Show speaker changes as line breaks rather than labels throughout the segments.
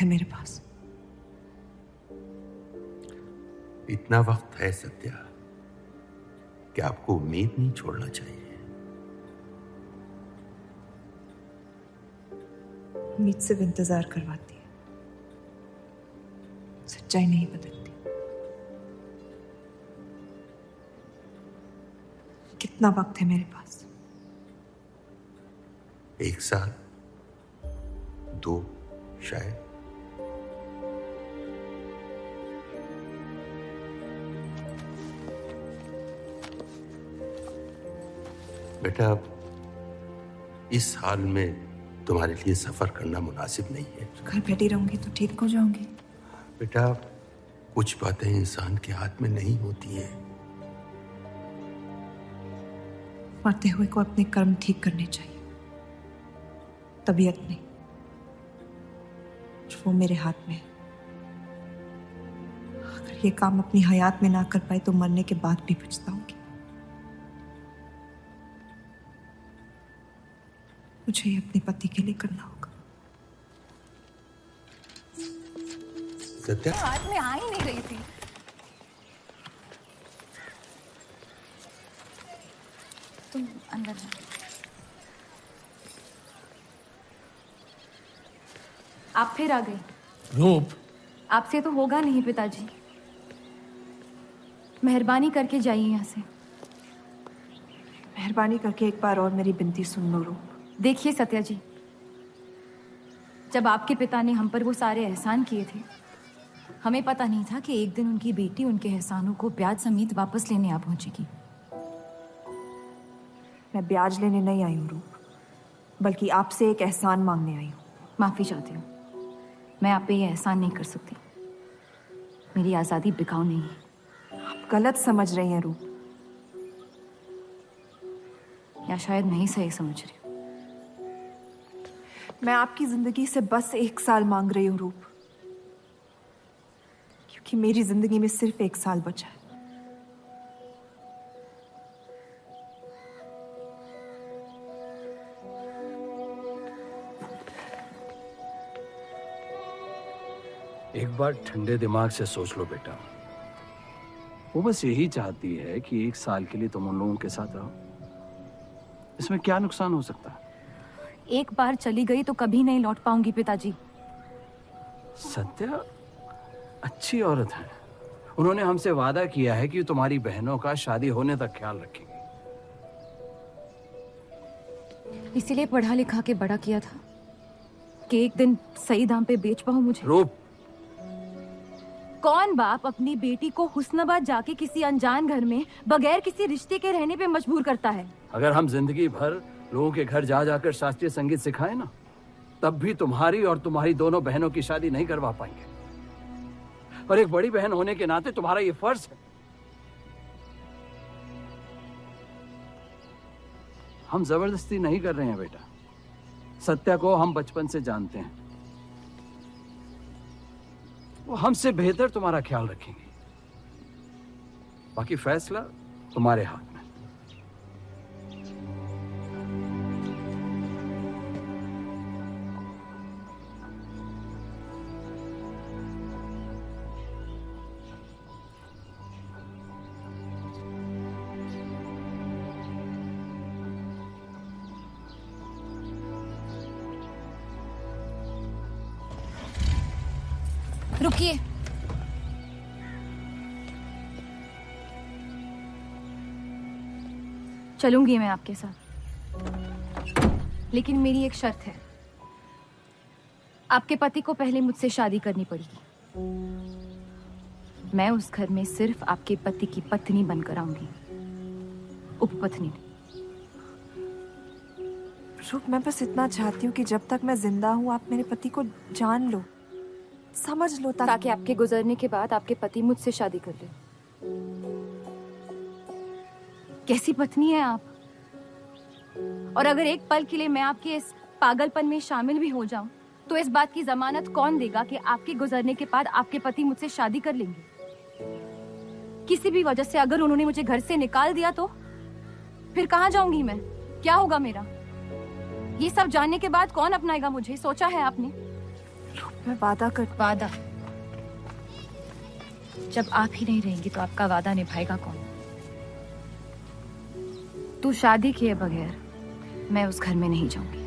है मेरे पास?
इतना वक्त है सत्या कि आपको उम्मीद नहीं छोड़ना चाहिए।
उम्मीद सिर्फ इंतजार करवाती है, सच्चाई नहीं बदलती। कितना वक्त है मेरे पास?
1 साल, 2 शायद। बेटा, इस हाल में तुम्हारे लिए सफर करना मुनासिब नहीं है।
घर बैठी रहूंगी तो ठीक हो जाऊंगी।
बेटा, कुछ बातें इंसान के हाथ में नहीं होती हैं।
मरते हुए को अपने कर्म ठीक करने चाहिए, तबीयत नहीं। वो मेरे हाथ में है। अगर ये काम अपनी हयात में ना कर पाए तो मरने के बाद भी पछताऊंगी। मुझे ये अपने पति के लिए करना होगा।
सत्या,
हाथ में आ ही नहीं रही थी। तुम अंदर जाओ। आप फिर आ गई।
रूप,
आपसे तो होगा नहीं पिताजी। मेहरबानी करके जाइए यहाँ से।
मेहरबानी करके एक बार और मेरी विनती सुन लो रूप।
देखिए सत्या जी, जब आपके पिता ने हम पर वो सारे एहसान किए थे, हमें पता नहीं था कि एक दिन उनकी बेटी उनके एहसानों को ब्याज समेत वापस लेने आ पहुंचेगी।
मैं ब्याज लेने नहीं आई हूँ रूप, बल्कि आपसे एक एहसान मांगने आई हूँ।
माफी चाहती हूँ, मैं आप पे ये एहसान नहीं कर सकती। मेरी आज़ादी बिकाऊ नहीं है।
आप गलत समझ रही हैं रूप।
या शायद मैं ही सही समझ रही हूँ।
मैं आपकी जिंदगी से बस 1 साल मांग रही हूँ रूप, क्योंकि मेरी जिंदगी में सिर्फ 1 साल बचा है।
एक बार ठंडे दिमाग से सोच लो बेटा। वो बस यही चाहती है कि 1 साल के लिए तुम उन लोगों के साथ रहो। इसमें क्या नुकसान हो सकता है?
एक बार चली गई तो कभी नहीं लौट पाऊंगी पिताजी।
सत्या अच्छी औरत है। उन्होंने हमसे वादा किया है कि तुम्हारी बहनों का शादी होने तक ख्याल रखेंगे।
इसीलिए पढ़ा लिखा के बड़ा किया था कि एक दिन सही दाम पे बेच पाऊं मुझे।
रूप,
कौन बाप अपनी बेटी को हुस्नाबाद जाके किसी अनजान घर में बगैर किसी रिश्ते के रहने पे मजबूर करता है?
अगर हम जिंदगी भर लोगों के घर जा जाकर शास्त्रीय संगीत सिखाए ना, तब भी तुम्हारी और तुम्हारी दोनों बहनों की शादी नहीं करवा पाएंगे। और एक बड़ी बहन होने के नाते तुम्हारा ये फर्ज है। हम जबरदस्ती नहीं कर रहे हैं बेटा। सत्या को हम बचपन से जानते हैं। वो हमसे बेहतर तुम्हारा ख्याल रखेंगे। बाकी फैसला तुम्हारे हाथ में।
रुकिए। चलूंगी मैं आपके साथ, लेकिन मेरी एक शर्त है। आपके पति को पहले मुझसे शादी करनी पड़ेगी। मैं उस घर में सिर्फ आपके पति की पत्नी बनकर आऊंगी, उपपत्नी।
रूप, मैं बस इतना चाहती हूँ कि जब तक मैं जिंदा हूँ आप मेरे पति को जान लो, समझ लो,
ताकि आपके गुजरने के बाद आपके पति मुझसे शादी कर ले। कैसी पत्नी है आप? और अगर एक पल के लिए मैं आपके इस पागलपन में शामिल भी हो जाऊं, तो इस बात की जमानत कौन देगा कि आपके गुजरने के बाद आपके पति मुझसे शादी कर लेंगे? किसी भी वजह से अगर उन्होंने मुझे घर से निकाल दिया तो फिर कहाँ जाऊंगी मैं? क्या होगा मेरा? ये सब जानने के बाद कौन अपनाएगा मुझे? सोचा है आपने?
मैं वादा कर।
वादा? जब आप ही नहीं रहेंगी तो आपका वादा निभाएगा कौन? तू शादी किए बगैर मैं उस घर में नहीं जाऊंगी।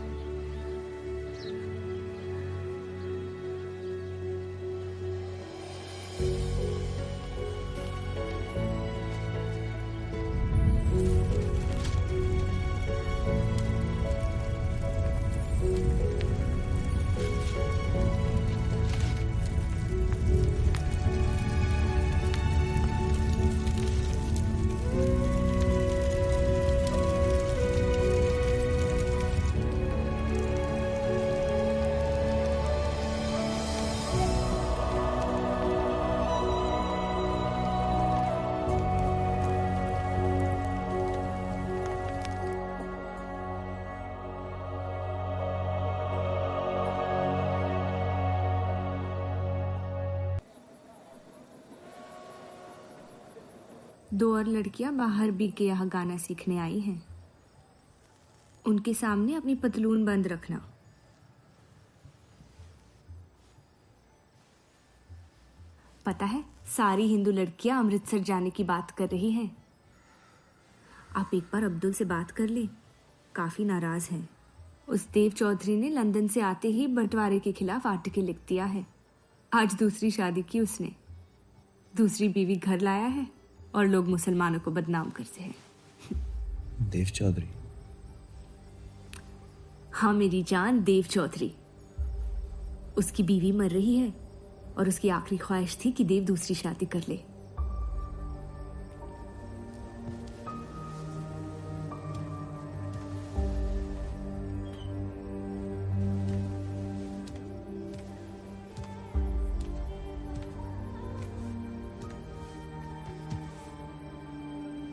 दो और लड़कियां बाहर भी के यहाँ गाना सीखने आई हैं। उनके सामने अपनी पतलून बंद रखना। पता है, सारी हिंदू लड़कियां अमृतसर जाने की बात कर रही हैं। आप एक बार अब्दुल से बात कर ले, काफी नाराज है। उस देव चौधरी ने लंदन से आते ही बंटवारे के खिलाफ आर्टिकल लिख दिया है। आज दूसरी शादी की उसने, दूसरी बीवी घर लाया है और लोग मुसलमानों को बदनाम करते हैं।
देव चौधरी?
हाँ मेरी जान, देव चौधरी। उसकी बीवी मर रही है और उसकी आखिरी ख्वाहिश थी कि देव दूसरी शादी कर ले।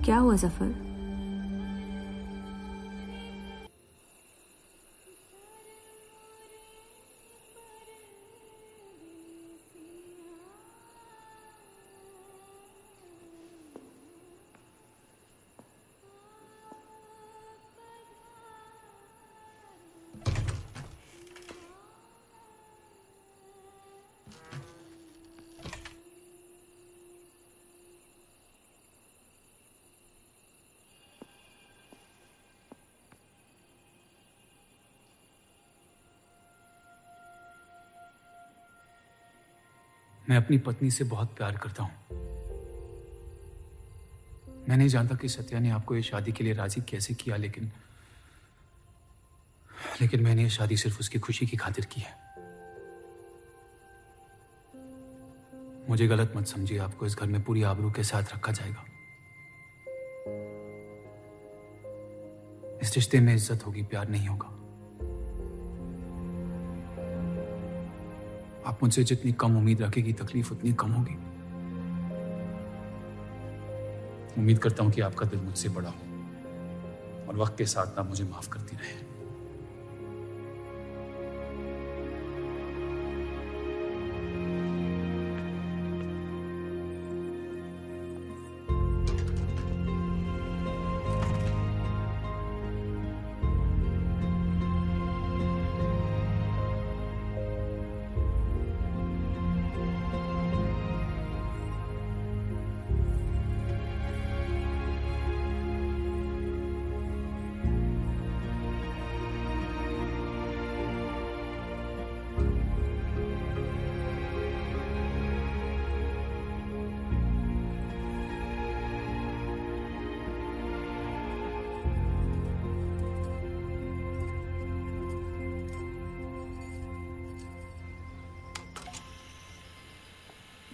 क्या हुआ जफर?
मैं अपनी पत्नी से बहुत प्यार करता हूं। मैं नहीं जानता कि सत्या ने आपको ये शादी के लिए राजी कैसे किया, लेकिन मैंने ये शादी सिर्फ उसकी खुशी की खातिर की है। मुझे गलत मत समझिए, आपको इस घर में पूरी आबरू के साथ रखा जाएगा। इस रिश्ते में इज्जत होगी, प्यार नहीं होगा। आप मुझसे जितनी कम उम्मीद रखेगी, तकलीफ उतनी कम होगी। उम्मीद करता हूं कि आपका दिल मुझसे बड़ा हो और वक्त के साथ आप मुझे माफ करती रहे।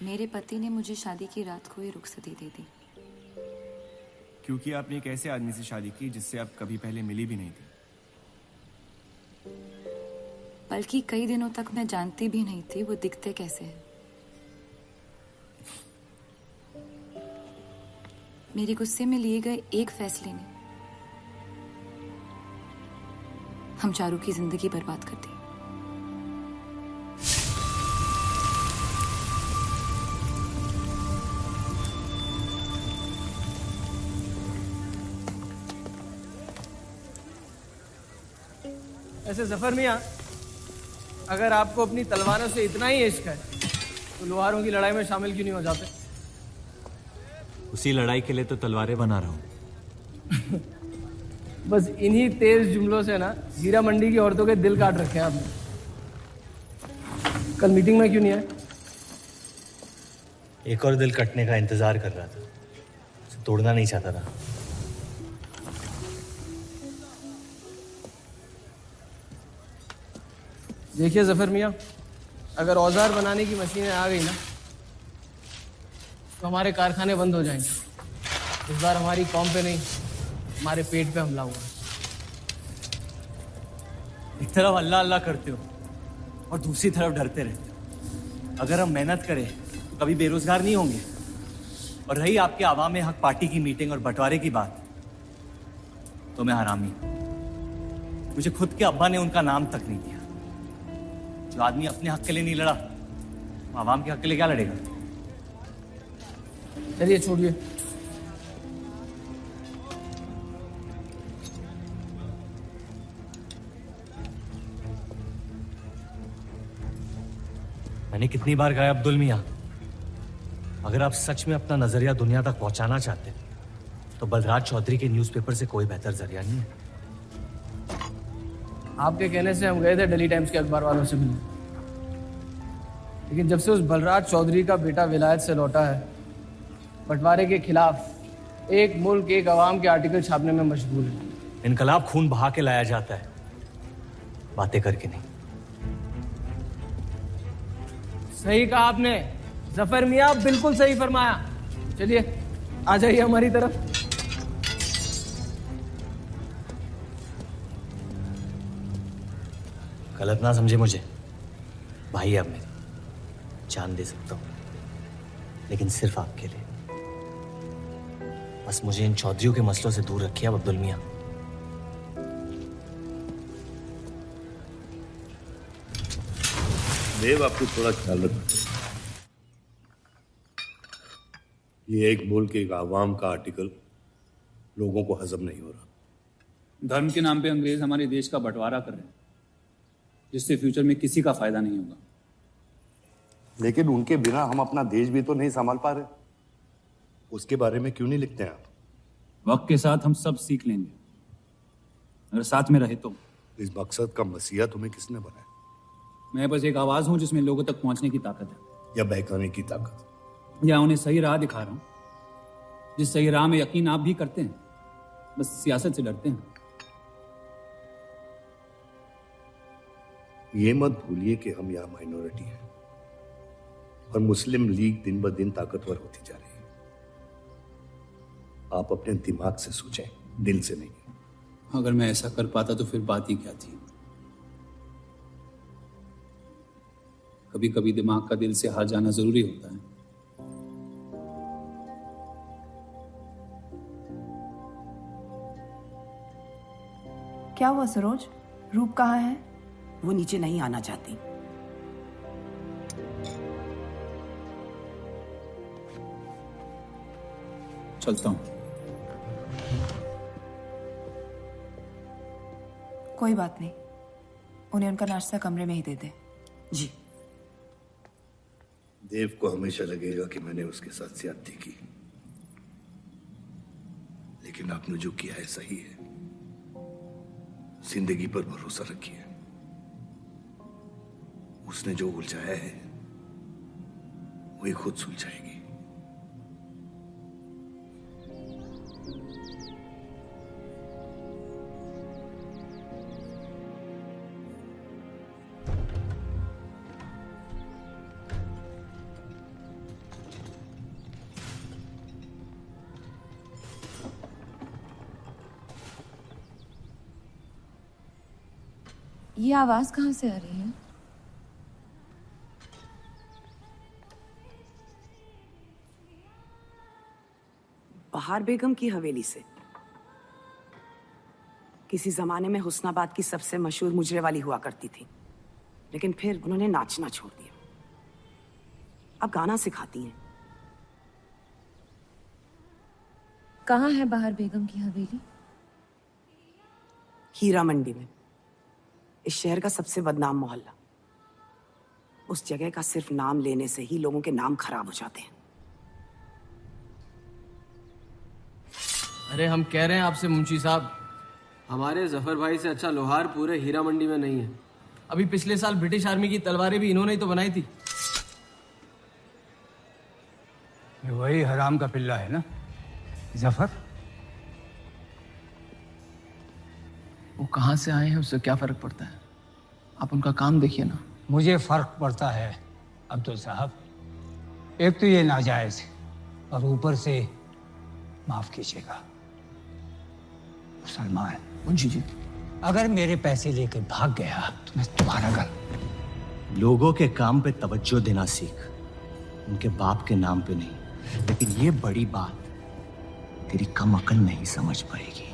मेरे पति ने मुझे शादी की रात को ही रुखसती दे दी।
क्योंकि आपने एक ऐसे आदमी से शादी की जिससे आप कभी पहले मिली भी नहीं थी।
बल्कि कई दिनों तक मैं जानती भी नहीं थी वो दिखते कैसे हैं। मेरे गुस्से में लिए गए एक फैसले ने हम चारू की जिंदगी बर्बाद कर दी।
ऐसे जफर मियां, अगर आपको अपनी तलवारों से इतना ही इश्क है तो लोहारों की लड़ाई में शामिल क्यों नहीं हो जाते?
उसी लड़ाई के लिए तो तलवारें बना रहा हूँ।
बस इन्हीं तेज जुमलों से ना जीरा मंडी की औरतों के दिल काट रखे हैं आपने। कल मीटिंग में क्यों नहीं आए?
एक और दिल कटने का इंतजार कर रहा था, उसे तोड़ना नहीं चाहता था।
देखिए जफर मियाँ, अगर औजार बनाने की मशीनें आ गई ना तो हमारे कारखाने बंद हो जाएंगे। इस बार हमारी कौम पे नहीं, हमारे पेट पे हमला हुआ।
एक तरफ अल्लाह अल्लाह करते हो और दूसरी तरफ डरते रहते हो। अगर हम मेहनत करें तो कभी बेरोजगार नहीं होंगे। और रही आपके आवाम हक पार्टी की मीटिंग और बंटवारे की बात, तो मैं हरामी। मुझे खुद के अब्बा ने उनका नाम तक नहीं दिया। जो आदमी अपने हक के लिए नहीं लड़ा, वो आवाम के हक के लिए क्या लड़ेगा?
चलिए छोड़िए।
मैंने कितनी बार कहा अब्दुल मियां, अगर आप सच में अपना नजरिया दुनिया तक पहुंचाना चाहते हैं तो बलराज चौधरी के न्यूज़पेपर से कोई बेहतर जरिया नहीं है।
आपके कहने से हम गए थे दिल्ली टाइम्स के अखबार वालों से मिलने, लेकिन जब से उस बलराज चौधरी का बेटा विलायत से लौटा है, बंटवारे के खिलाफ एक मुल्क एक अवाम के आर्टिकल छापने में मशगूल है।
इनकलाब खून बहा के लाया जाता है, बातें करके नहीं।
सही कहा आपने जफर मियाँ, बिल्कुल सही फरमाया। चलिए आ जाइए हमारी तरफ।
गलत ना समझे मुझे, भाई है आप मेरे, जान दे सकता हूं, लेकिन सिर्फ आपके लिए। बस मुझे इन चौधरियों के मसलों से दूर रखिए अब अब्दुल मियां।
देव, आपको थोड़ा ख्याल रखना चाहिए। ये एक मुल्क एक आवाम का आर्टिकल लोगों को हजम नहीं हो रहा।
धर्म के नाम पे अंग्रेज हमारे देश का बंटवारा कर रहे हैं, जिससे फ्यूचर में किसी का फायदा नहीं होगा।
लेकिन उनके बिना हम अपना देश भी तो नहीं संभाल पा रहे। उसके बारे में क्यों नहीं लिखते हैं आप?
वक्त के साथ हम सब सीख लेंगे, अगर साथ में रहे तो।
इस मकसद का मसीहा तुम्हें किसने बनाया?
मैं बस एक आवाज हूं जिसमें लोगों तक पहुंचने की ताकत है।
या बहकाने की ताकत?
या उन्हें सही राह दिखा रहा हूं, जिस सही राह में यकीन आप भी करते हैं, बस सियासत से डरते हैं।
ये मत भूलिए कि हम यहाँ माइनॉरिटी हैं और मुस्लिम लीग दिन ब दिन ताकतवर होती जा रही है। आप अपने दिमाग से सोचें, दिल से नहीं।
अगर मैं ऐसा कर पाता तो फिर बात ही क्या थी। कभी कभी दिमाग का दिल से हार जाना जरूरी होता है।
क्या हुआ सरोज? रूप कहाँ है?
वो नीचे नहीं आना चाहती।
चलता हूं।
कोई बात नहीं, उन्हें उनका नाश्ता कमरे में ही दे दे।
जी।
देव को हमेशा लगेगा कि मैंने उसके साथ ज्यादती की, लेकिन आपने जो किया है सही है। जिंदगी पर भरोसा रखिए। उसने जो उलझाया है वही खुद सुलझाएगी।
ये आवाज कहाँ से आ रही है?
बहार बेगम की हवेली से। किसी जमाने में हुस्नाबाद की सबसे मशहूर मुजरे वाली हुआ करती थी, लेकिन फिर उन्होंने नाचना छोड़ दिया। अब गाना सिखाती हैं।
कहाँ है बहार बेगम की हवेली?
हीरा मंडी में, इस शहर का सबसे बदनाम मोहल्ला। उस जगह का सिर्फ नाम लेने से ही लोगों के नाम खराब हो जाते हैं।
अरे हम कह रहे हैं आपसे मुंशी साहब,
हमारे जफर भाई से अच्छा लोहार पूरे हीरा मंडी में नहीं है।
अभी पिछले साल ब्रिटिश आर्मी की तलवारें भी इन्होंने ही तो बनाई थी।
ये वही हराम का पिल्ला है ना जफर?
वो कहाँ से आए हैं उससे क्या फर्क पड़ता है, आप उनका काम देखिए ना।
मुझे फर्क पड़ता है अब्दुल साहब। एक तो ये नाजायज और ऊपर से माफ कीजिएगा सलमान
मुंशी जी,
अगर मेरे पैसे लेकर भाग गया तो मैं तुम्हारा गल।
लोगों के काम पे तवज्जो देना सीख, उनके बाप के नाम पे नहीं। लेकिन ये बड़ी बात तेरी कम अकल नहीं समझ पाएगी।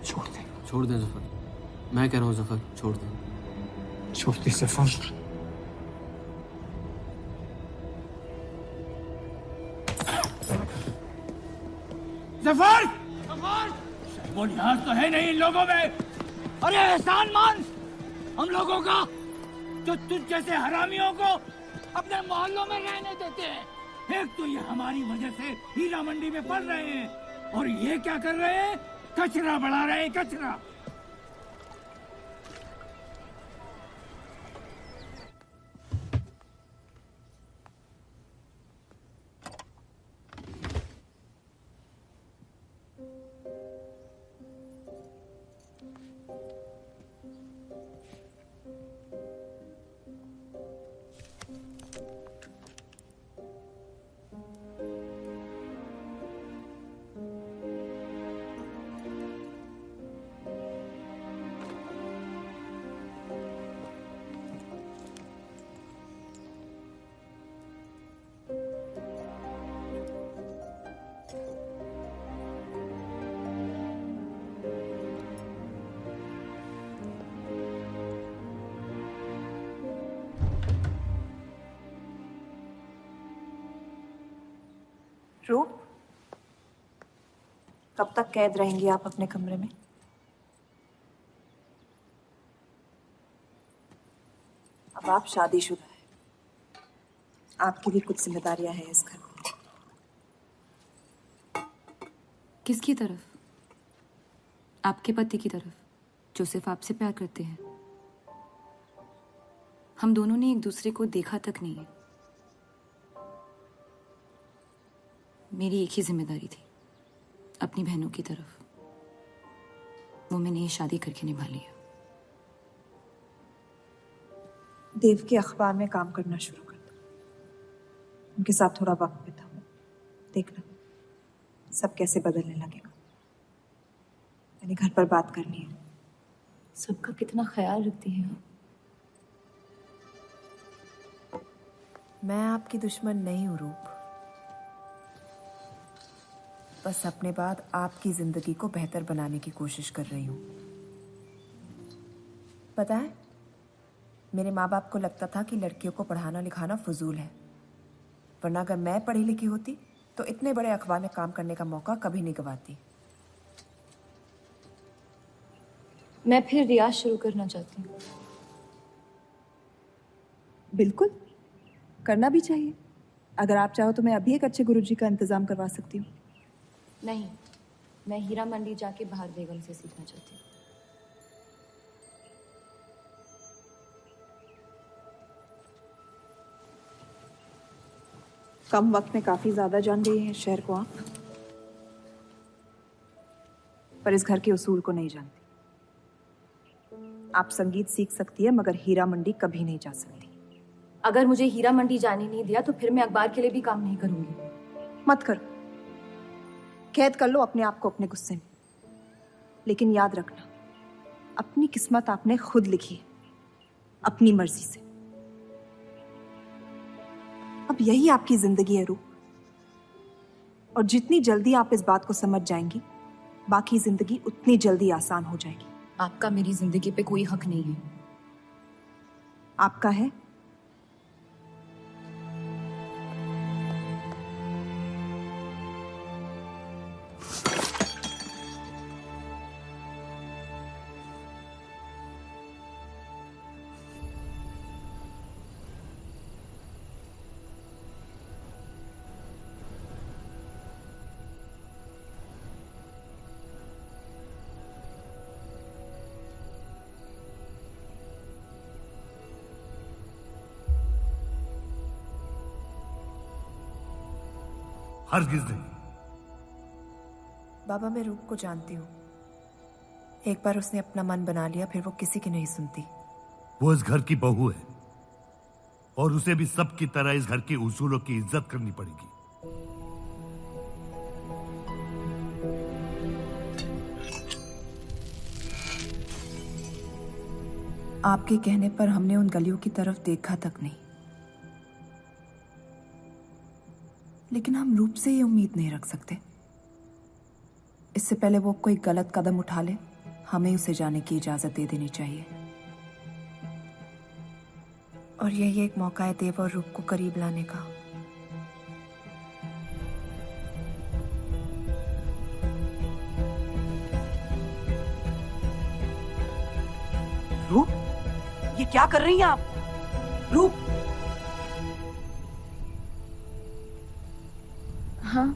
छोड़ दे।
छोड़ दे जफर, मैं कह रहा हूँ जफर छोड़ दे।
छोड़ दे जफर।
जफर! वो लिहाज तो है नहीं इन लोगों में। अरे एहसान मान हम लोगों का, जो तुझ जैसे हरामियों को अपने मोहल्लों में रहने देते हैं। एक तो ये हमारी वजह से हीरा मंडी में पड़ रहे हैं, और ये क्या कर रहे हैं, कचरा बढ़ा रहे हैं, कचरा।
रूप, कब तक कैद रहेंगी आप अपने कमरे में? अब आप शादीशुदा है, आपकी भी कुछ जिम्मेदारियां हैं इस घर में।
किसकी तरफ? आपके पति की तरफ, जो सिर्फ आपसे प्यार करते हैं। हम दोनों ने एक दूसरे को देखा तक नहीं है। मेरी एक ही जिम्मेदारी थी, अपनी बहनों की तरफ। वो मैंने ये शादी करके निभा लिया।
देव के अखबार में काम करना शुरू कर दो, उनके साथ थोड़ा वक्त बिताओ, देखना सब कैसे बदलने लगेगा। मैंने घर पर बात करनी है।
सबका कितना ख्याल रखती हैं आप।
मैं आपकी दुश्मन नहीं हूं रूप, बस अपने बाद आपकी जिंदगी को बेहतर बनाने की कोशिश कर रही हूं। पता है, मेरे माँ बाप को लगता था कि लड़कियों को पढ़ाना लिखाना फजूल है, वरना अगर मैं पढ़ी लिखी होती तो इतने बड़े अखबार में काम करने का मौका कभी नहीं गंवाती।
मैं फिर रियाज शुरू करना चाहती हूँ।
बिल्कुल, करना भी चाहिए। अगर आप चाहो तो मैं अभी एक अच्छे गुरुजी का इंतजाम करवा सकती हूँ।
नहीं, मैं हीरा मंडी जाके बाहर बेगम से सीखना चाहती हूँ।
कम वक्त में काफी ज्यादा जान गई हैं शहर को आप, पर इस घर के उसूल को नहीं जानती। आप संगीत सीख सकती है, मगर हीरा मंडी कभी नहीं जा सकती।
अगर मुझे हीरा मंडी जाने नहीं दिया तो फिर मैं अखबार के लिए भी काम नहीं करूंगी।
मत करो, कैद कर लो अपने आप को अपने गुस्से में, लेकिन याद रखना अपनी किस्मत आपने खुद लिखी है, अपनी मर्जी से। अब यही आपकी जिंदगी है रूप, और जितनी जल्दी आप इस बात को समझ जाएंगी, बाकी जिंदगी उतनी जल्दी आसान हो जाएगी।
आपका मेरी जिंदगी पे कोई हक नहीं है।
आपका है।
हरगिज नहीं।
बाबा, मैं रूप को जानती हूँ। एक बार उसने अपना मन बना लिया, फिर वो किसी की नहीं सुनती।
वो इस घर की बहू है और उसे भी सबकी तरह इस घर के उसूलों की इज्जत करनी पड़ेगी।
आपके कहने पर हमने उन गलियों की तरफ देखा तक नहीं, लेकिन हम रूप से ये उम्मीद नहीं रख सकते। इससे पहले वो कोई गलत कदम उठा ले, हमें उसे जाने की इजाजत दे देनी चाहिए। और यही एक मौका है देव और रूप को करीब लाने का।
रूप, ये क्या कर रही हैं आप? रूप।
हाँ,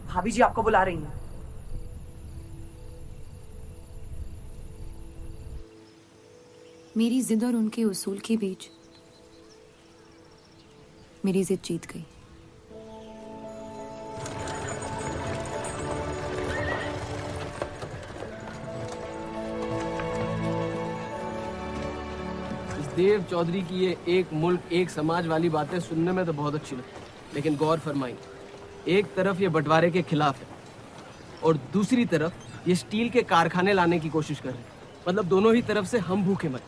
भाभी जी आपको बुला रही हैं।
मेरी जिद और उनके उसूल के बीच मेरी जिद जीत गई।
देव चौधरी की ये एक मुल्क एक समाज वाली बातें सुनने में तो बहुत अच्छी लगती, लेकिन गौर फरमाई, एक तरफ ये बंटवारे के खिलाफ है और दूसरी तरफ ये स्टील के कारखाने लाने की कोशिश कर रहे हैं। मतलब दोनों ही तरफ से हम भूखे मत।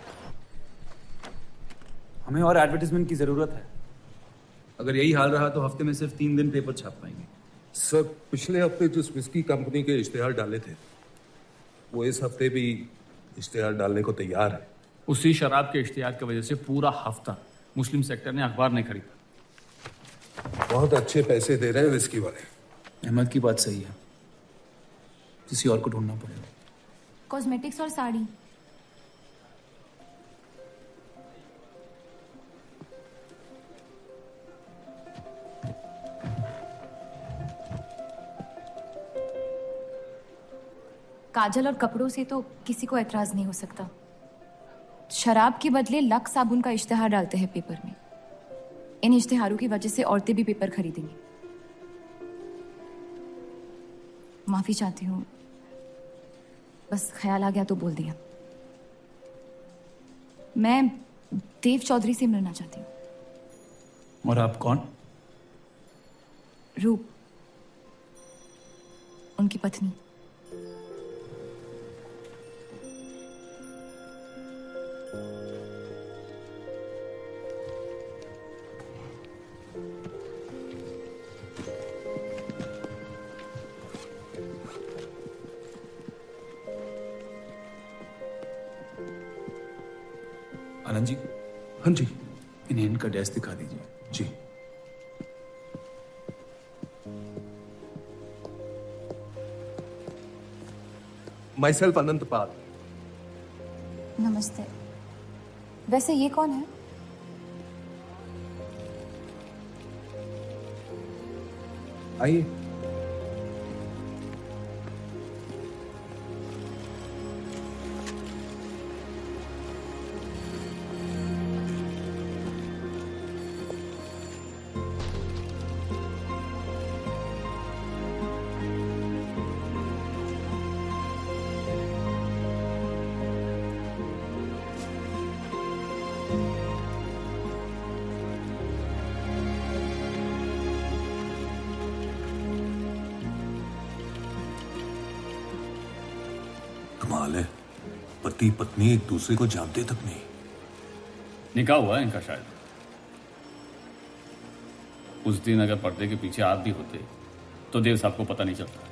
हमें और एडवर्टाइजमेंट की जरूरत है। अगर यही हाल रहा तो हफ्ते में सिर्फ 3 दिन पेपर छाप पाएंगे।
सर, पिछले हफ्ते जिस विस्की कंपनी के इश्तेहार डाले थे, वो इस हफ्ते भी इश्तेहार डालने को तैयार है।
उसी शराब के इश्तिहार की वजह से पूरा हफ्ता मुस्लिम सेक्टर ने अखबार नहीं खरीदा।
बहुत अच्छे पैसे दे रहे हैं विस्की वाले।
अहमद की बात सही है, किसी और को ढूंढना पड़ेगा।
कॉस्मेटिक्स और साड़ी। काजल और कपड़ों से तो किसी को एतराज नहीं हो सकता। शराब के बदले लक्स साबुन का इश्तिहार डालते हैं पेपर में। इन इश्तिहारों की वजह से औरतें भी पेपर खरीदेंगी। माफी चाहती हूँ, बस ख्याल आ गया तो बोल दिया। मैं देव चौधरी से मिलना चाहती हूँ।
और आप कौन?
रूप, उनकी पत्नी।
आनंद जी।
हाँ जी।
इन्हें इनका डेस्क दिखा दीजिए।
जी। माई सेल्फ अनंत पाल।
नमस्ते। वैसे ये कौन है?
आइए।
कमाल है, पति पत्नी एक दूसरे को जानते तक नहीं।
निकाह हुआ है इनका शायद। उस दिन अगर पर्दे के पीछे आप भी होते तो देव साहब को पता नहीं चलता।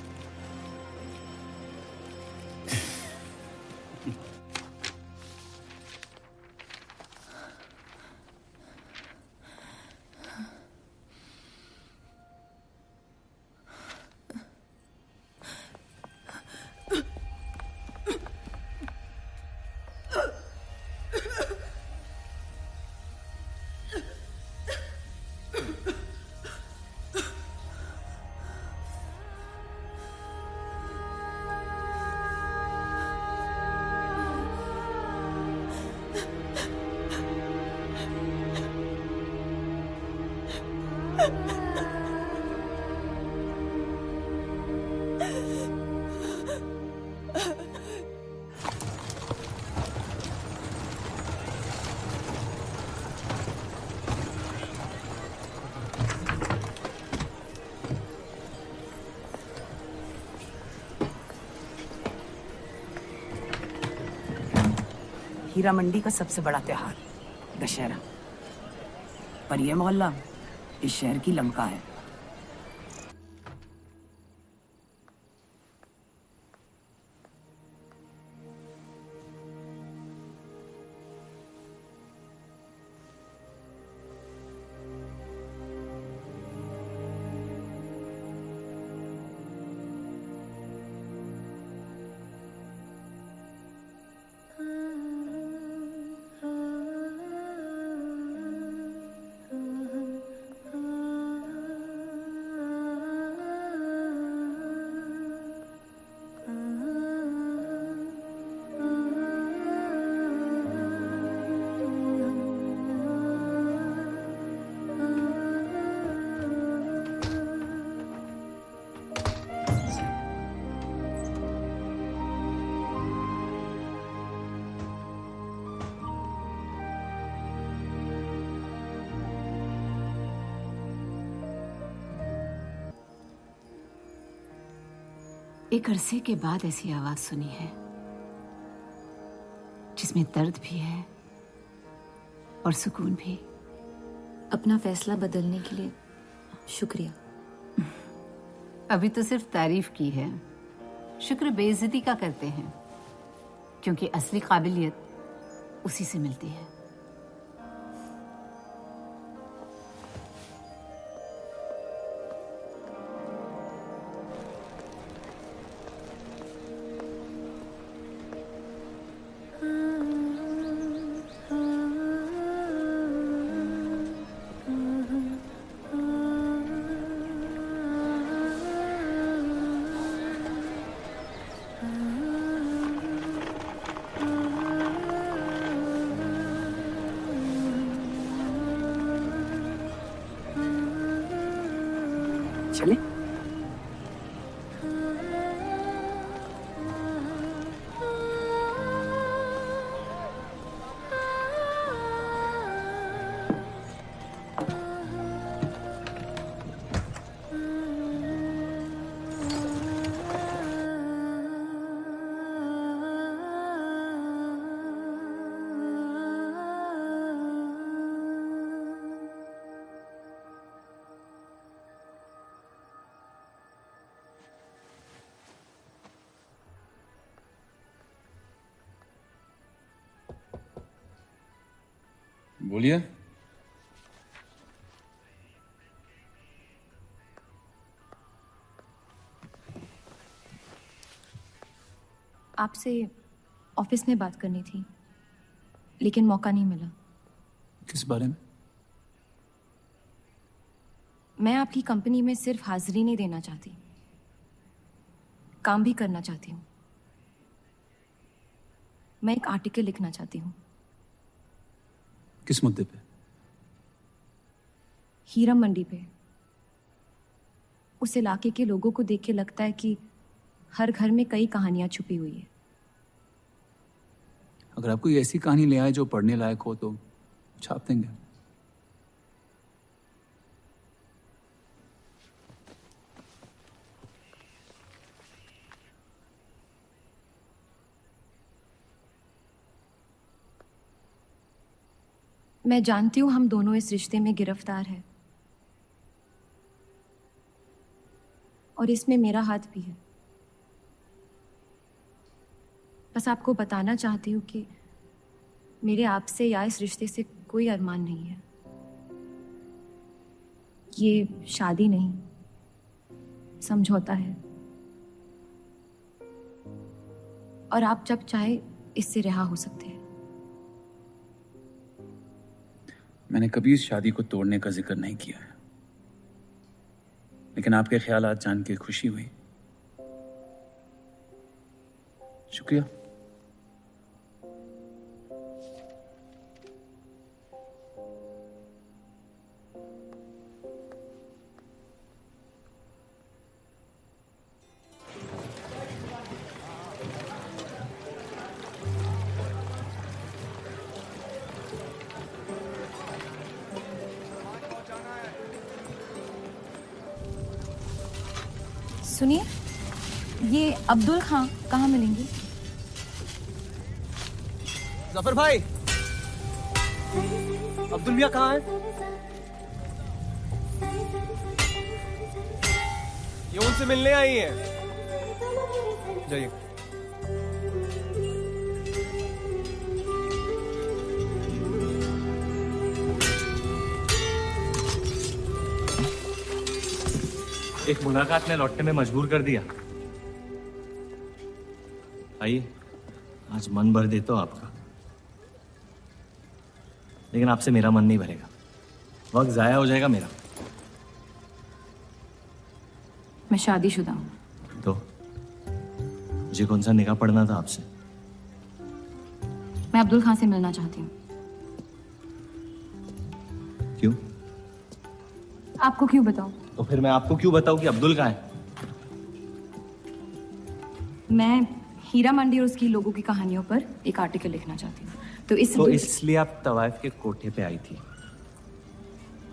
हीरा मंडी का सबसे बड़ा त्योहार दशहरा। पर यह मोहल्ला इस शहर की लंका है।
एक अरसे के बाद ऐसी आवाज सुनी है जिसमें दर्द भी है और सुकून भी।
अपना फैसला बदलने के लिए शुक्रिया।
अभी तो सिर्फ तारीफ की है, शुक्र बेइज्जती का करते हैं, क्योंकि असली काबिलियत उसी से मिलती है।
चले?
बोलिए।
आपसे ऑफिस में बात करनी थी, लेकिन मौका नहीं मिला।
किस बारे में?
मैं आपकी कंपनी में सिर्फ हाजिरी नहीं देना चाहती, काम भी करना चाहती हूँ। मैं एक आर्टिकल लिखना चाहती हूँ।
किस मुद्दे पे?
हीरा मंडी पे। उस इलाके के लोगों को देख के लगता है कि हर घर में कई कहानियां छुपी हुई है।
अगर आप कोई ऐसी कहानी ले आए जो पढ़ने लायक हो तो छाप देंगे।
मैं जानती हूं हम दोनों इस रिश्ते में गिरफ्तार हैं, और इसमें मेरा हाथ भी है। बस आपको बताना चाहती हूँ कि मेरे आपसे या इस रिश्ते से कोई अरमान नहीं है। ये शादी नहीं, समझौता है, और आप जब चाहे इससे रिहा हो सकते हैं।
मैंने कभी इस शादी को तोड़ने का जिक्र नहीं किया है, लेकिन आपके ख्यालात जान के खुशी हुई। शुक्रिया।
सुनिए, ये अब्दुल खां कहाँ मिलेंगे?
जफर भाई, अब्दुल मियां कहाँ है?
ये उनसे मिलने आई है। जाइए।
एक मुलाकात ने लौटने में मजबूर कर दिया। आइए, आज मन भर देता हूं आपका, लेकिन आपसे मेरा मन नहीं भरेगा। वक्त जाया हो जाएगा मेरा।
मैं शादीशुदा हूँ।
तो मुझे कौन सा निकाह पढ़ना था आपसे?
मैं अब्दुल खान से मिलना चाहती हूँ।
क्यों?
आपको क्यों बताऊं?
तो फिर मैं आपको क्यों बताऊं कि अब्दुल कहाँ है?
मैं हीरा मंडी और उसकी लोगों की कहानियों पर एक आर्टिकल लिखना चाहती हूँ। तो
इसलिए आप तवाइफ के कोठे पे आई थी?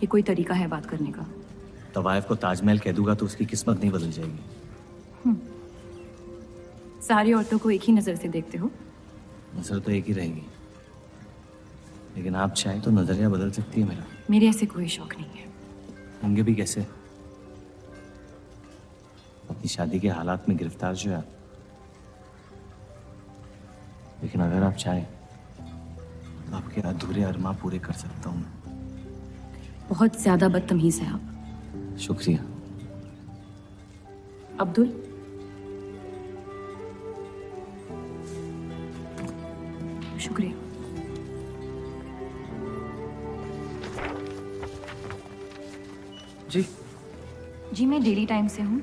ये कोई तरीका है बात करने का?
तवाइफ को ताजमहल कह दूंगा तो उसकी किस्मत नहीं बदल जाएगी।
सारी औरतों को एक ही नजर से देखते हो?
नजर तो एक ही रहेगी, लेकिन आप चाहें तो नजरिया बदल सकती है मेरा।
मेरे ऐसे कोई शौक नहीं है।
होंगे भी कैसे? अपनी शादी के हालात में गिरफ्तार जो है आप। लेकिन अगर आप चाहें तो आपके अधूरे अरमा पूरे कर सकता हूं।
बहुत ज्यादा बदतमीज है आप।
शुक्रिया।
अब्दुल, शुक्रिया। जी मैं डेली टाइम्स से हूँ।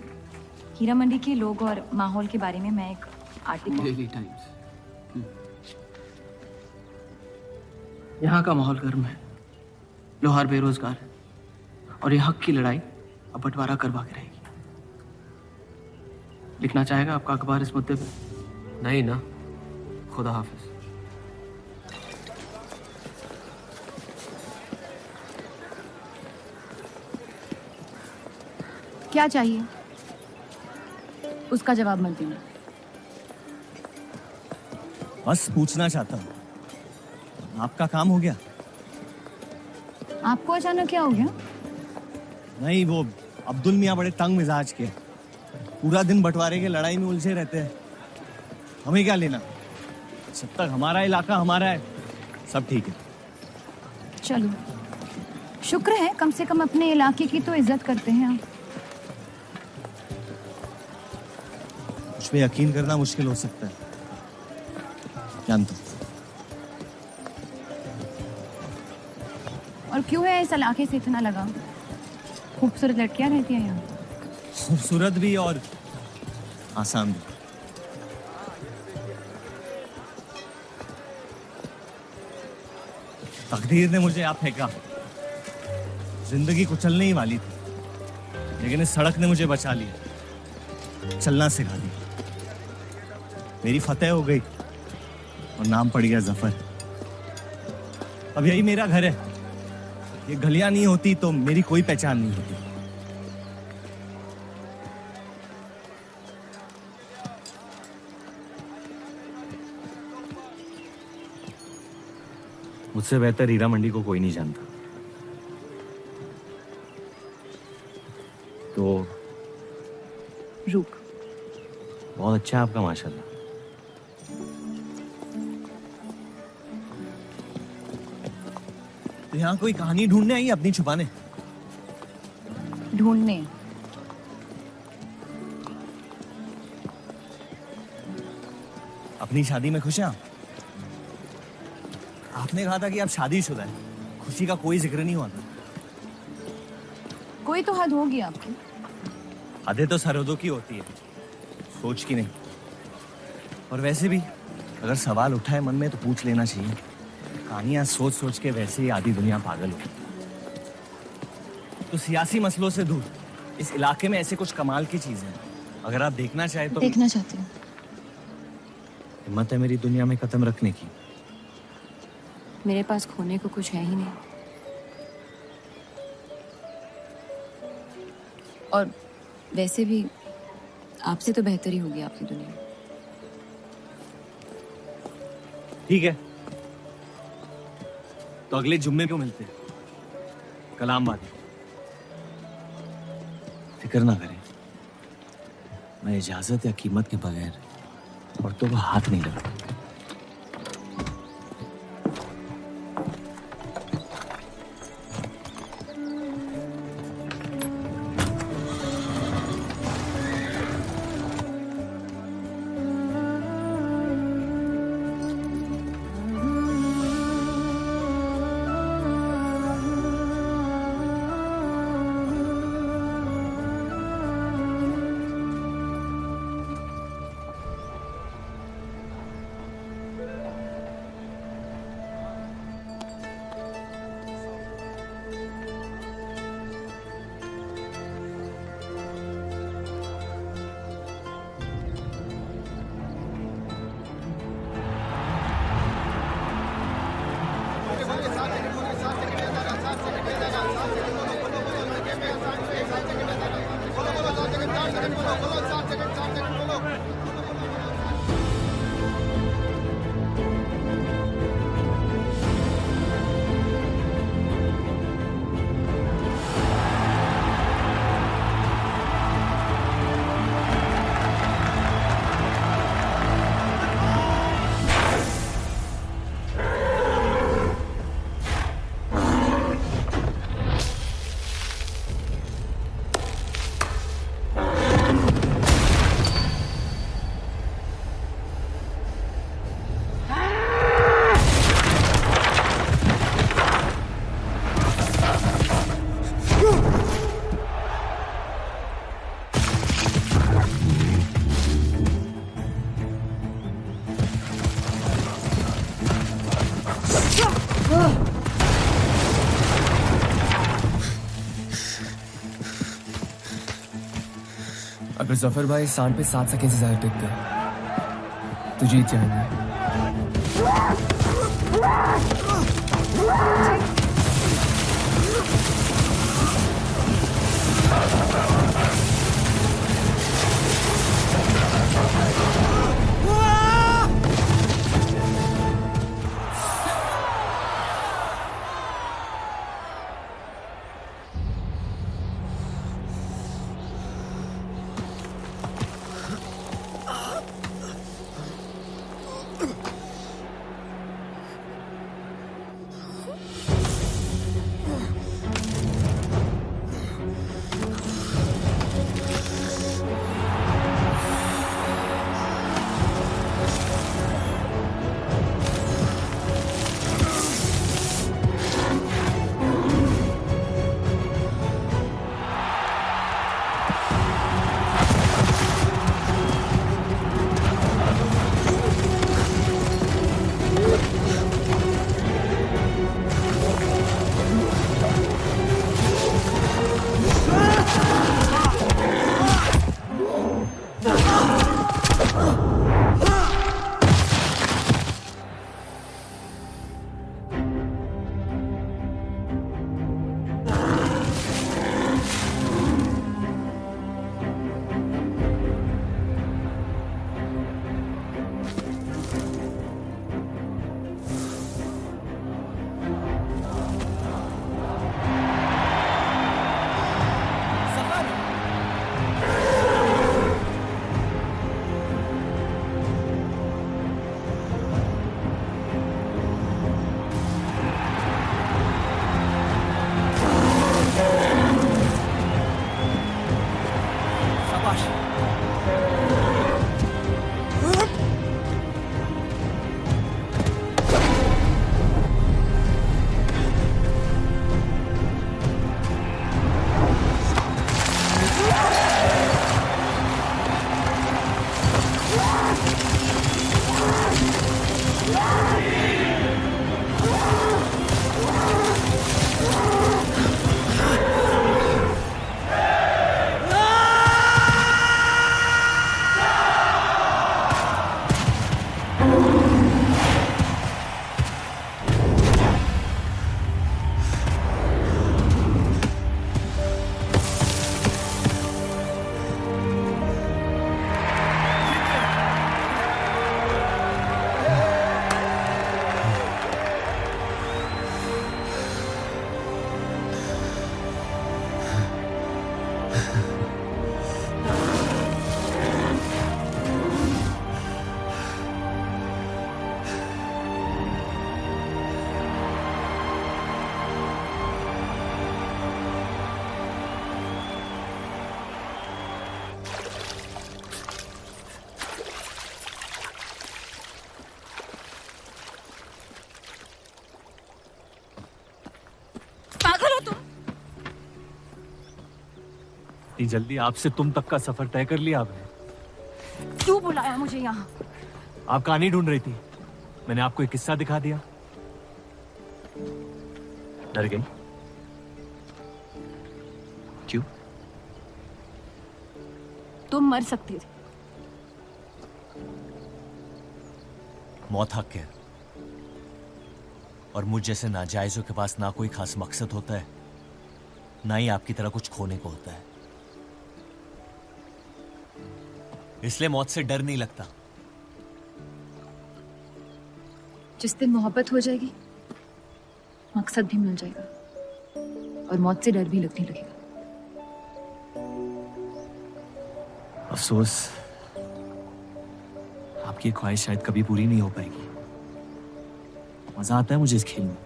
हीरा मंडी के लोग और माहौल के बारे में मैं एक आर्टिकल।
Daily times. यहाँ का माहौल गर्म है, लोहार बेरोजगार है, और ये हक की लड़ाई अब बंटवारा करवा के रहेगी। लिखना चाहेगा आपका अखबार इस मुद्दे पे?
नहीं ना, खुदा हाफिज।
क्या चाहिए? उसका जवाब मत देना।
बस पूछना चाहता हूँ, आपका काम हो गया?
आपको अचानक क्या हो गया?
नहीं, वो अब्दुल मियाँ बड़े तंग मिजाज के, पूरा दिन बंटवारे के लड़ाई में उलझे रहते हैं। हमें क्या लेना? जब तक हमारा इलाका हमारा है, सब ठीक है।
चलो, शुक्र है कम से कम अपने इलाके की तो इज्जत करते हैं आप।
मुझ पे यकीन करना मुश्किल हो सकता है, जानता हूं।
और क्यों है इस इलाके से इतना लगाव? खूबसूरत लड़कियां रहती हैं यहाँ।
खूबसूरत भी और आसान भी। तकदीर ने मुझे आप फेंका। जिंदगी कुचलने ही वाली थी, लेकिन इस सड़क ने मुझे बचा लिया, चलना सिखा दिया। मेरी फतेह हो गई और नाम पड़ गया जफर। अब यही मेरा घर है। ये गलियां नहीं होती तो मेरी कोई पहचान नहीं होती। मुझसे बेहतर हीरा मंडी को कोई नहीं जानता। तो
रुक।
बहुत अच्छा है आपका, माशाल्लाह। तो यहाँ कोई कहानी ढूंढने आई, अपनी छुपाने?
ढूंढने?
अपनी शादी में खुश हैं आप? आपने कहा था कि आप शादीशुदा है, खुशी का कोई जिक्र नहीं हुआ था।
कोई तो हद होगी आपकी।
हदें तो सरहदों की होती है, सोच की नहीं। और वैसे भी अगर सवाल उठाए मन में तो पूछ लेना चाहिए। कहानियां सोच सोच के वैसे ही आधी दुनिया पागल हो। तो सियासी मसलों से दूर इस इलाके में ऐसे कुछ कमाल की चीजें हैं, अगर आप देखना चाहे तो।
देखना चाहती हूँ।
हिम्मत है मेरी दुनिया में कदम रखने की?
मेरे पास खोने को कुछ है ही नहीं। और वैसे भी आपसे तो बेहतर ही होगी आपकी दुनिया।
ठीक है, तो अगले जुम्मे क्यों मिलते हैं? कलाम वादी। फिक्र ना करें, मैं इजाजत या कीमत के बगैर औरतों को हाथ नहीं लगाता।
अगर जफर भाई सांड पे 7 सेकंड से ज्यादा टिक गए तो जीत जाएंगे।
इतनी जल्दी आपसे तुम तक का सफर तय कर लिया आपने?
क्यों बुलाया मुझे यहाँ?
आप कहानी ढूंढ रही थी, मैंने आपको एक किस्सा दिखा दिया। डर गई? क्यों?
तुम मर सकते थे।
मौत हक है, और मुझ जैसे नाजायजों के पास ना कोई खास मकसद होता है, ना ही आपकी तरह कुछ खोने को होता है। इसलिए मौत से डर नहीं लगता।
जिस दिन मोहब्बत हो जाएगी, मकसद भी मिल जाएगा और मौत से डर भी लगने लगेगा।
अफसोस, आपकी ख्वाहिश शायद कभी पूरी नहीं हो पाएगी। मजा आता है मुझे इस खेल में।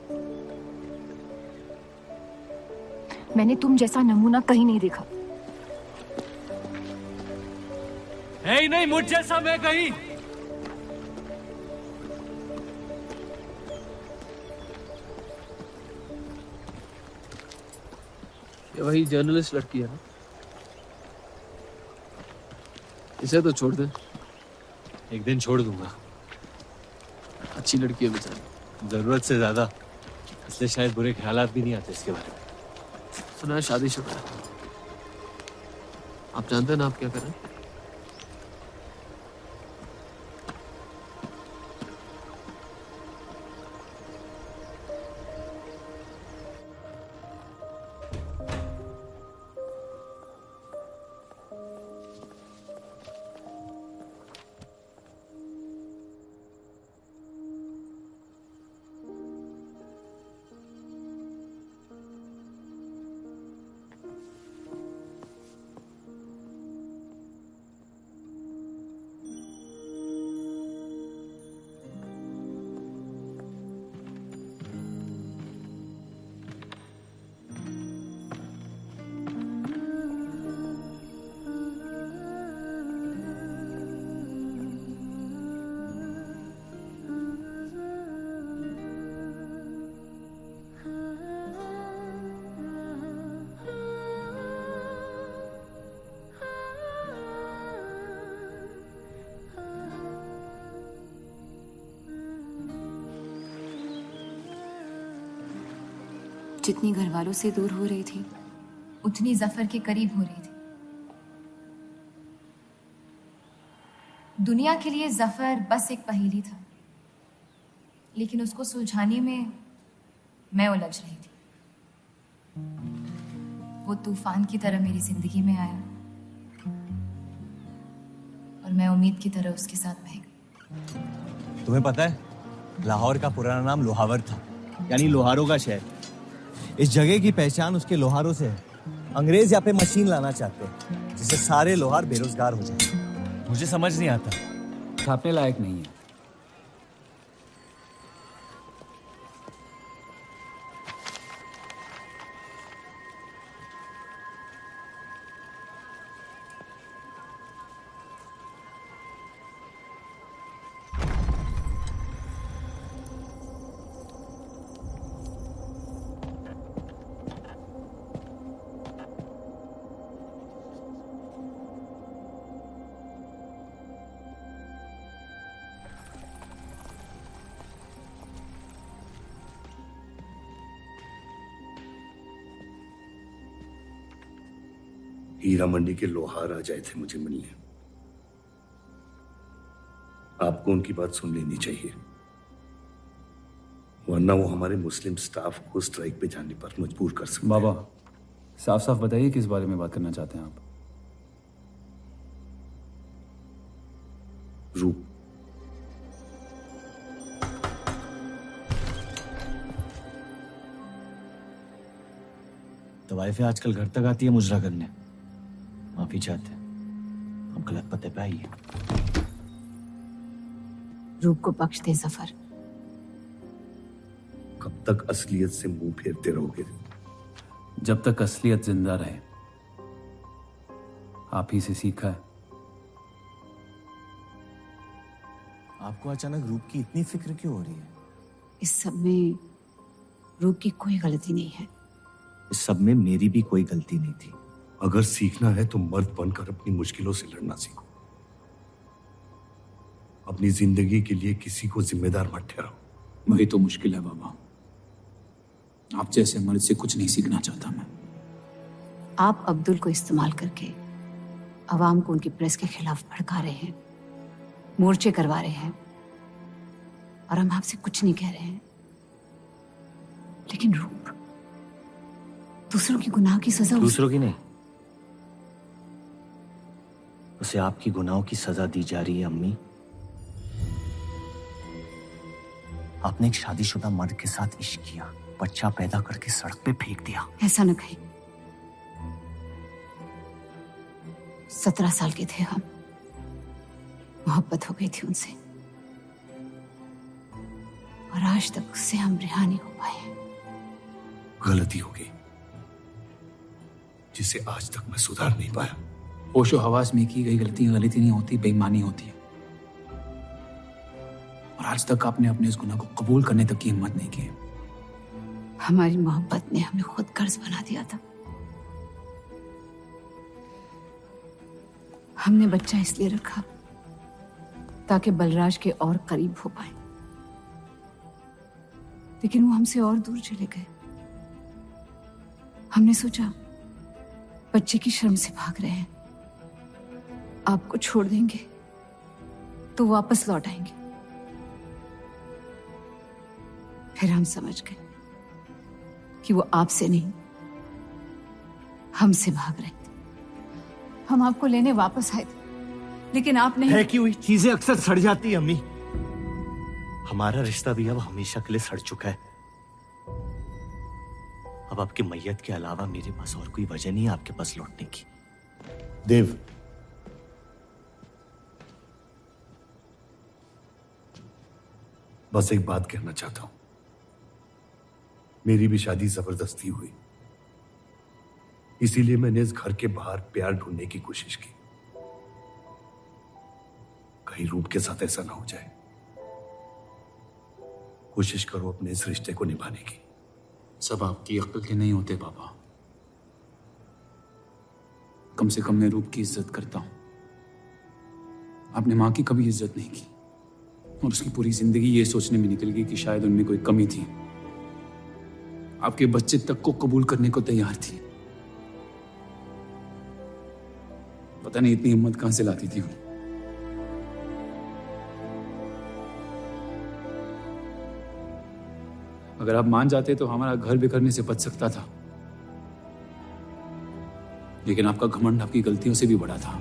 मैंने तुम जैसा नमूना कहीं नहीं देखा।
है ही नहीं मुझ जैसा मैं कहीं।
ये वही जर्नलिस्ट लड़की है ना? इसे तो छोड़ दे।
एक दिन छोड़ दूंगा।
अच्छी लड़की है बेचारी।
जरूरत से ज्यादा, इसलिए शायद बुरे ख्यालात भी नहीं आते इसके बारे में।
सुना है शादीशुदा है। आप जानते हैं ना आप क्या करें?
जितनी घर वालों से दूर हो रही थी, उतनी जफर के करीब हो रही थी। दुनिया के लिए जफर बस एक पहेली था, लेकिन उसको सुलझाने में मैं उलझ रही थी। वो तूफान की तरह मेरी जिंदगी में आया और मैं उम्मीद की तरह उसके साथ बह गई।
तुम्हें पता है, लाहौर का पुराना नाम लोहावर था, यानी लोहारों का शहर। इस जगह की पहचान उसके लोहारों से है। अंग्रेज यहाँ पे मशीन लाना चाहते हैं जिससे सारे लोहार बेरोजगार हो जाए। मुझे समझ नहीं आता।
छापने लायक नहीं है।
हीरा मंडी के लोहार आ जाए थे मुझे मिलने। आपको उनकी बात सुन लेनी चाहिए, वरना वो हमारे मुस्लिम स्टाफ को स्ट्राइक पे जाने पर मजबूर कर सकते हैं।
बाबा, साफ साफ बताइए किस बारे में बात करना चाहते हैं आप?
रूप।
तवाइफे आजकल घर तक आती है मुजरा करने। माफी चाहते हैं, हम गलत पते पे आई है।
रूप को बख्श दे जफर।
कब तक असलियत से मुंह फेरते रहोगे?
जब तक असलियत जिंदा रहे। आप ही से सीखा है।
आपको अचानक रूप की इतनी फिक्र क्यों हो रही है?
इस सब में रूप की कोई गलती नहीं है।
इस सब में मेरी भी कोई गलती नहीं थी।
अगर सीखना है तो मर्द बनकर अपनी मुश्किलों से लड़ना सीखो। अपनी जिंदगी के लिए किसी को जिम्मेदार मत ठहराओ।
वही तो मुश्किल है बाबा। आप जैसे मर्द से कुछ नहीं सीखना चाहता मैं।
आप अब्दुल को इस्तेमाल करके अवाम को उनकी प्रेस के खिलाफ भड़का रहे हैं, मोर्चे करवा रहे हैं, और हम आपसे कुछ नहीं कह रहे हैं। लेकिन रूप दूसरों की गुनाह की सजा
दूसरों की नहीं, उसे आपकी गुनाहों की सजा दी जा रही है अम्मी। आपने एक शादीशुदा मर्द के साथ इश्क किया, बच्चा पैदा करके सड़क पे फेंक दिया।
ऐसा न कहें। 17 साल के थे हम, मोहब्बत हो गई थी उनसे, और आज तक उससे हम रिहा नहीं हो पाए।
गलती हो गई जिसे आज तक मैं सुधार नहीं पाया।
होशो हवास में की गई गलतियां गलती नहीं होती, बेईमानी होती है। और आज तक आपने अपने इस गुनाह को कबूल करने तक की हिम्मत नहीं की।
हमारी मोहब्बत ने हमें खुद कर्ज बना दिया था। हमने बच्चा इसलिए रखा ताकि बलराज के और करीब हो पाए, लेकिन वो हमसे और दूर चले गए। हमने सोचा बच्चे की शर्म से भाग रहे हैं, आपको छोड़ देंगे तो वापस लौट आएंगे। फिर हम समझ गए कि वो आपसे नहीं हमसे भाग रहे थे। हम आपको लेने वापस आए थे, लेकिन आप नहीं।
फेंकी हुई चीजें अक्सर सड़ जाती है अम्मी। हमारा रिश्ता भी अब हमेशा के लिए सड़ चुका है। अब आपकी मैयत के अलावा मेरे पास और कोई वजह नहीं है आपके पास लौटने की।
देव, बस एक बात कहना चाहता हूं। मेरी भी शादी जबरदस्ती हुई, इसीलिए मैंने इस घर के बाहर प्यार ढूंढने की कोशिश की। कहीं रूप के साथ ऐसा ना हो जाए। कोशिश करो अपने इस रिश्ते को निभाने की।
सब आपकी अक्ल के नहीं होते बाबा। कम से कम मैं रूप की इज्जत करता हूं। आपने मां की कभी इज्जत नहीं की, और उसकी पूरी जिंदगी ये सोचने में निकल गई कि शायद उनमें कोई कमी थी। आपके बच्चे तक को कबूल करने को तैयार थी। पता नहीं इतनी हिम्मत कहां से लाती थी वो। अगर आप मान जाते तो हमारा घर बिखरने से बच सकता था, लेकिन आपका घमंड आपकी गलतियों से भी बड़ा था।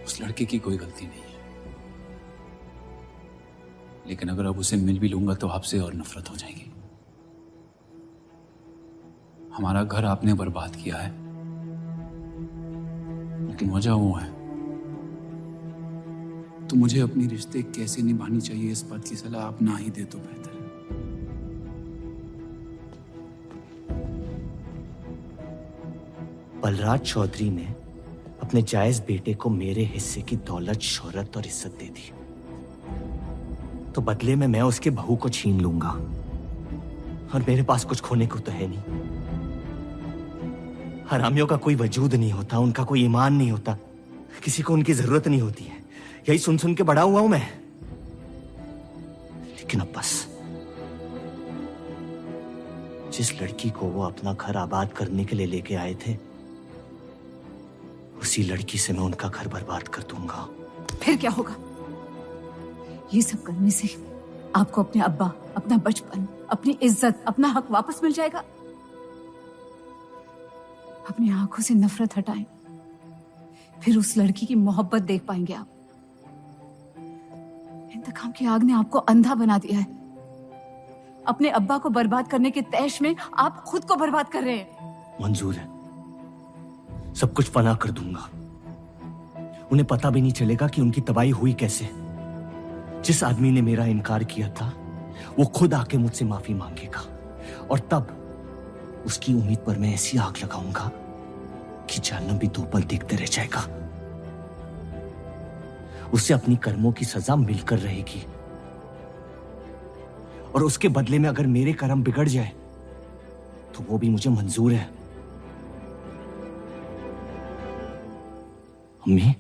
उस लड़के की कोई गलती नहीं है, लेकिन अगर अब उसे मिल भी लूंगा तो आपसे और नफरत हो जाएगी। हमारा घर आपने बर्बाद किया है, लेकिन वजह वो है। तो मुझे अपनी रिश्ते कैसे निभानी चाहिए इस बात की सलाह आप ना ही दे तो बेहतर है।
बलराज चौधरी ने अपने जायज बेटे को मेरे हिस्से की दौलत, शोहरत और इज्जत दे दी, तो बदले में मैं उसके बहू को छीन लूंगा, और मेरे पास कुछ खोने को तो है नहीं। हरामियों का कोई वजूद नहीं होता, उनका कोई ईमान नहीं होता, किसी को उनकी जरूरत नहीं होती है। यही सुन सुन के बड़ा हुआ हूं मैं। लेकिन अब बस, जिस लड़की को वो अपना घर आबाद करने के लिए लेके आए थे, उसी लड़की से मैं उनका घर बर्बाद कर दूंगा।
फिर क्या होगा? ये सब करने से आपको अपने अब्बा, अपना बचपन, अपनी इज्जत, अपना हक वापस मिल जाएगा। अपनी आंखों से नफरत हटाएं, फिर उस लड़की की मोहब्बत देख पाएंगे आप। इंतकाम की आग ने आपको अंधा बना दिया है। अपने अब्बा को बर्बाद करने के तैश में आप खुद को बर्बाद कर रहे हैं।
मंजूर है, सब कुछ फना कर दूंगा। उन्हें पता भी नहीं चलेगा कि उनकी तबाही हुई कैसे। जिस आदमी ने मेरा इनकार किया था, वो खुद आके मुझसे माफी मांगेगा, और तब उसकी उम्मीद पर मैं ऐसी आग लगाऊंगा कि जहन्नम भी 2 पल देखते रह जाएगा। उसे अपनी कर्मों की सजा मिलकर रहेगी, और उसके बदले में अगर मेरे कर्म बिगड़ जाए तो वो भी मुझे मंजूर है। अम्मी,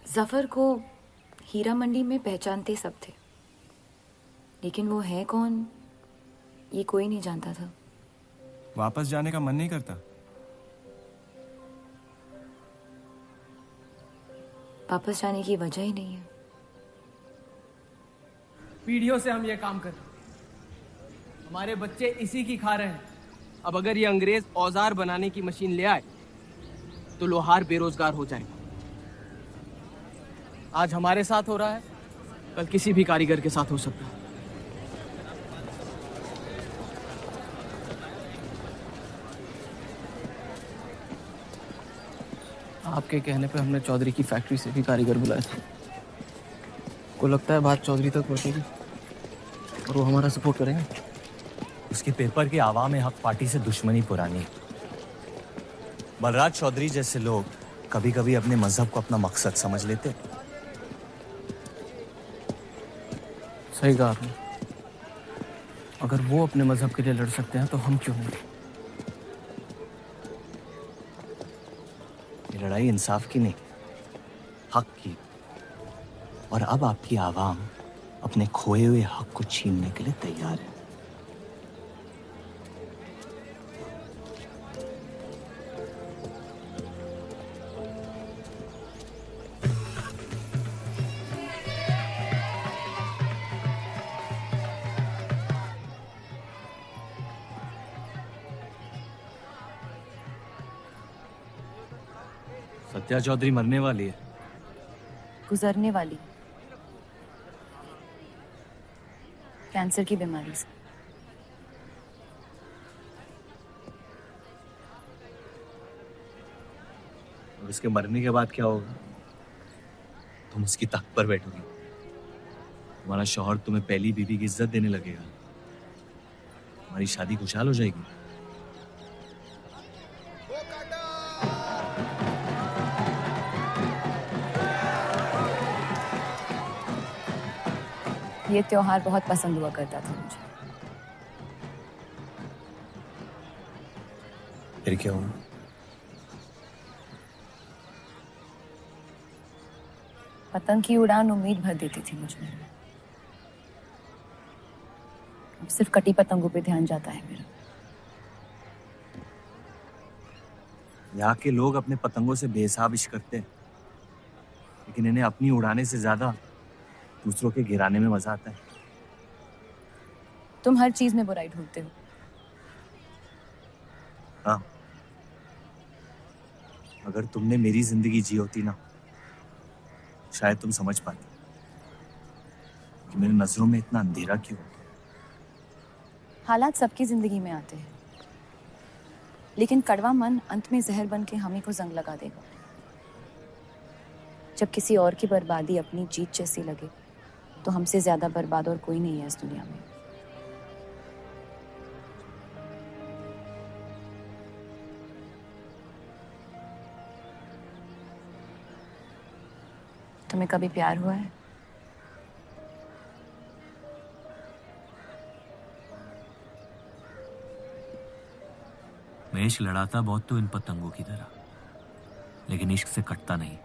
जफर को हीरा मंडी में पहचानते सब थे, लेकिन वो है कौन ये कोई नहीं जानता था।
वापस जाने का मन नहीं करता?
वापस जाने की वजह ही नहीं है।
पीढ़ियों से हम ये काम कर रहे हैं, हमारे बच्चे इसी की खा रहे हैं। अब अगर ये अंग्रेज औजार बनाने की मशीन ले आए तो लोहार बेरोजगार हो जाएगा। आज हमारे साथ हो रहा है, कल किसी भी कारीगर के साथ हो सकता है। आपके कहने पे हमने चौधरी की फैक्ट्री से भी कारीगर बुलाए थे। को लगता है बात चौधरी तक पहुंचेगी और वो हमारा सपोर्ट करेंगे।
उसके पेपर के आवाम हक पार्टी से दुश्मनी पुरानी है। बलराज चौधरी जैसे लोग कभी कभी अपने मजहब को अपना मकसद समझ लेते।
सही कहा आपने। अगर वो अपने मजहब के लिए लड़ सकते हैं तो हम क्यों नहीं?
ये लड़ाई इंसाफ की नहीं, हक की। और अब आपकी आवाम अपने खोए हुए हक को छीनने के लिए तैयार है। सत्या चौधरी मरने वाली है।
गुजरने वाली, कैंसर की बीमारी से।
और उसके मरने के बाद क्या होगा? तुम उसकी तख्त पर बैठोगी, तुम्हारा शौहर तुम्हें पहली बीवी की इज्जत देने लगेगा, तुम्हारी शादी खुशहाल हो जाएगी।
ये त्योहार बहुत पसंद हुआ करता था मुझे।
फिर क्या हुआ?
पतंग की उड़ान उम्मीद भर देती थी मुझमें। अब सिर्फ कटी पतंगों पे ध्यान जाता है मेरा।
यहाँ के लोग अपने पतंगों से बेहिसाब इश्क करते हैं, लेकिन इन्हें अपनी उड़ाने से ज्यादा दूसरों के गिराने में मजा आता है।
तुम हर चीज में बुराई ढूंढते हो।
हाँ, अगर तुमने मेरी जिंदगी जी होती ना, शायद तुम समझ पाती कि मेरी नजरों में इतना अंधेरा क्यों।
हालात सबकी जिंदगी में आते हैं, लेकिन कड़वा मन अंत में जहर बन के हम ही को जंग लगा देगा। जब किसी और की बर्बादी अपनी जीत जैसी लगे तो हमसे ज्यादा बर्बाद और कोई नहीं है इस दुनिया में। तुम्हें कभी प्यार हुआ है?
मैं इश्क लड़ाता बहुत तो इन पतंगों की तरह, लेकिन इश्क से कटता नहीं।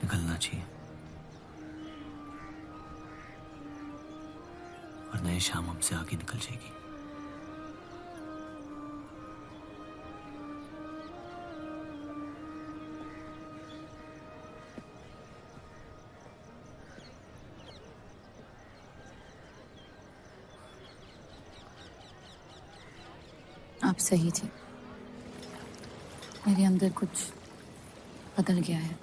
निकलना चाहिए, वरना ये शाम हमसे आगे निकल जाएगी।
आप सही थे, मेरे अंदर कुछ बदल गया है।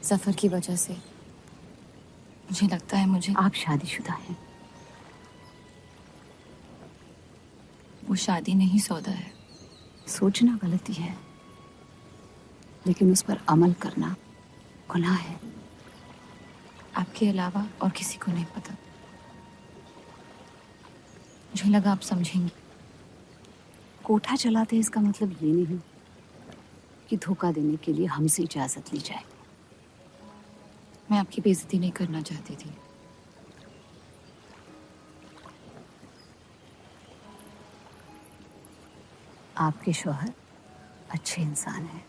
जफर की वजह से मुझे लगता है मुझे आप शादीशुदा हैं। वो शादी नहीं सौदा है। सोचना गलती है, लेकिन उस पर अमल करना गुनाह है। आपके अलावा और किसी को नहीं पता। मुझे लगा आप समझेंगी। कोठा चलाते इसका मतलब ये नहीं कि धोखा देने के लिए हमसे इजाजत ली जाए। मैं आपकी बेइज्जती नहीं करना चाहती थी। आपके शौहर अच्छे इंसान हैं।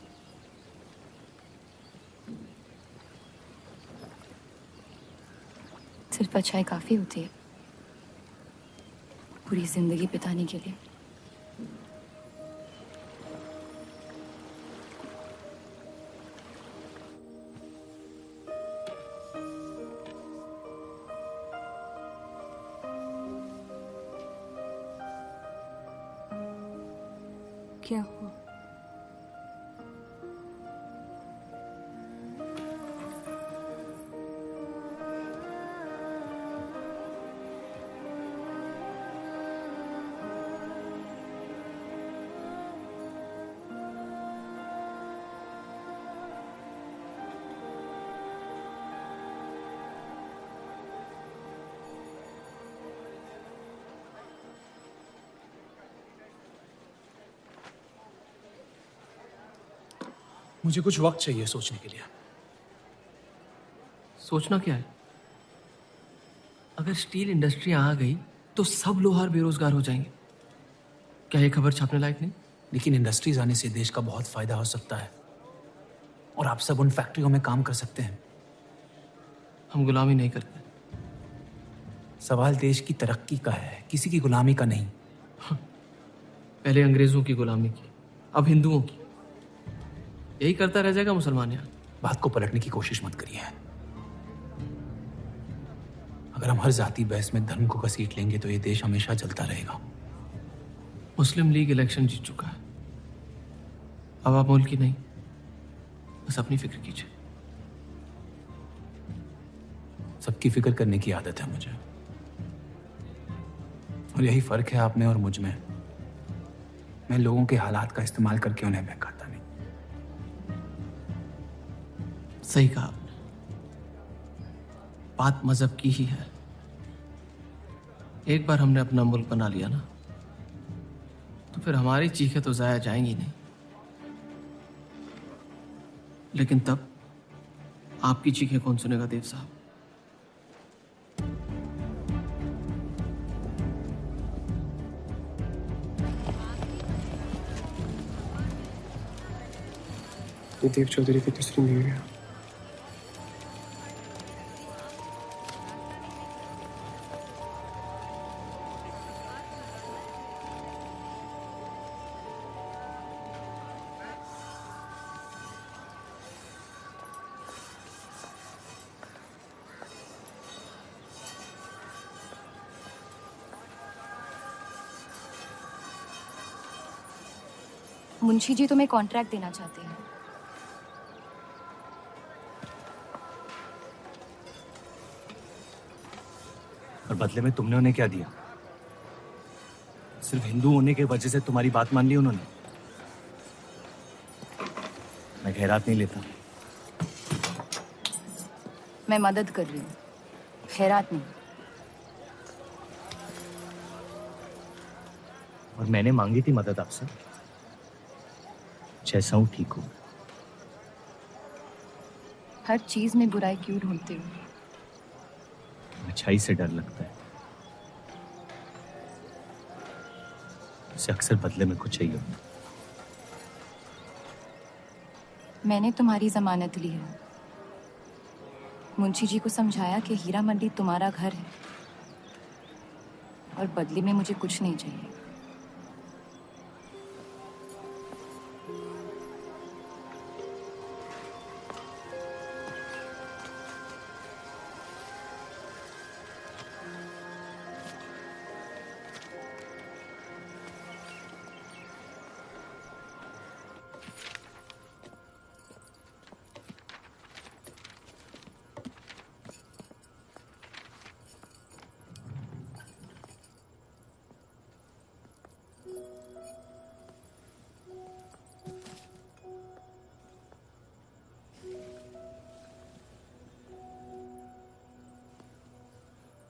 सिर्फ अच्छाई काफी होती है पूरी जिंदगी बिताने के लिए। क्या हुआ?
मुझे कुछ वक्त चाहिए सोचने के लिए।
सोचना क्या है? अगर स्टील इंडस्ट्री आ गई तो सब लोहार बेरोजगार हो जाएंगे। क्या ये खबर छापने लायक नहीं?
लेकिन इंडस्ट्रीज आने से देश का बहुत फायदा हो सकता है, और आप सब उन फैक्ट्रियों में काम कर सकते हैं।
हम गुलामी नहीं करते।
सवाल देश की तरक्की का है, किसी की गुलामी का नहीं।
पहले अंग्रेजों की गुलामी की, अब हिंदुओं की। यही करता रह जाएगा मुसलमान यहाँ।
बात को पलटने की कोशिश मत करिए। अगर हम हर जाति बहस में धर्म को घसीट लेंगे तो ये देश हमेशा चलता रहेगा।
मुस्लिम लीग इलेक्शन जीत चुका है। अब आप मुल्क की नहीं, बस अपनी फिक्र कीजिए।
सबकी फिक्र करने की आदत है मुझे, और यही फर्क है आप में और मुझ में। मैं लोगों के हालात का इस्तेमाल करके उन्हें बहकाता नहीं।
सही कहा आपने। बात मजहब की ही है। एक बार हमने अपना मुल्क बना लिया ना, तो फिर हमारी चीखें तो जाया जाएंगी नहीं। लेकिन तब आपकी चीखें कौन सुनेगा देव साहब?
ये देव चौधरी की तीसरी बीवी है।
मुंशी जी तुम्हें कॉन्ट्रैक्ट देना चाहते हैं।
और बदले में तुमने उन्हें क्या दिया? सिर्फ हिंदू होने की वजह से तुम्हारी बात मान ली उन्होंने? मैं खैरात नहीं लेता।
मैं मदद कर रही हूँ, खैरात नहीं।
और मैंने मांगी थी मदद आपसे। जैसा हूं ठीक हूं।
हर चीज में बुराई क्यों ढूंढते हो?
अच्छाई से डर लगता है। उसे अक्सर बदले में कुछ चाहिए होता।
मैंने तुम्हारी जमानत ली है। मुंशी जी को समझाया कि हीरा मंडी तुम्हारा घर है और बदले में मुझे कुछ नहीं चाहिए।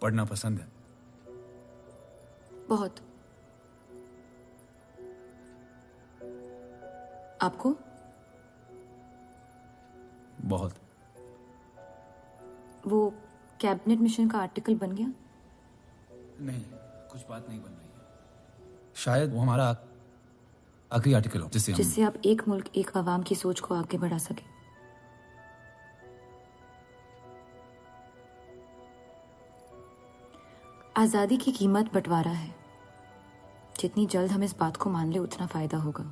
पढ़ना पसंद है?
बहुत। आपको?
बहुत।
वो कैबिनेट मिशन का आर्टिकल बन गया?
नहीं, कुछ बात नहीं बन रही है। शायद वो हमारा आखिरी आर्टिकल हो
जिससे आप एक मुल्क एक अवाम की सोच को आगे बढ़ा सके। आजादी की कीमत बंटवारा है। जितनी जल्द हम इस बात को मान ले उतना फायदा होगा।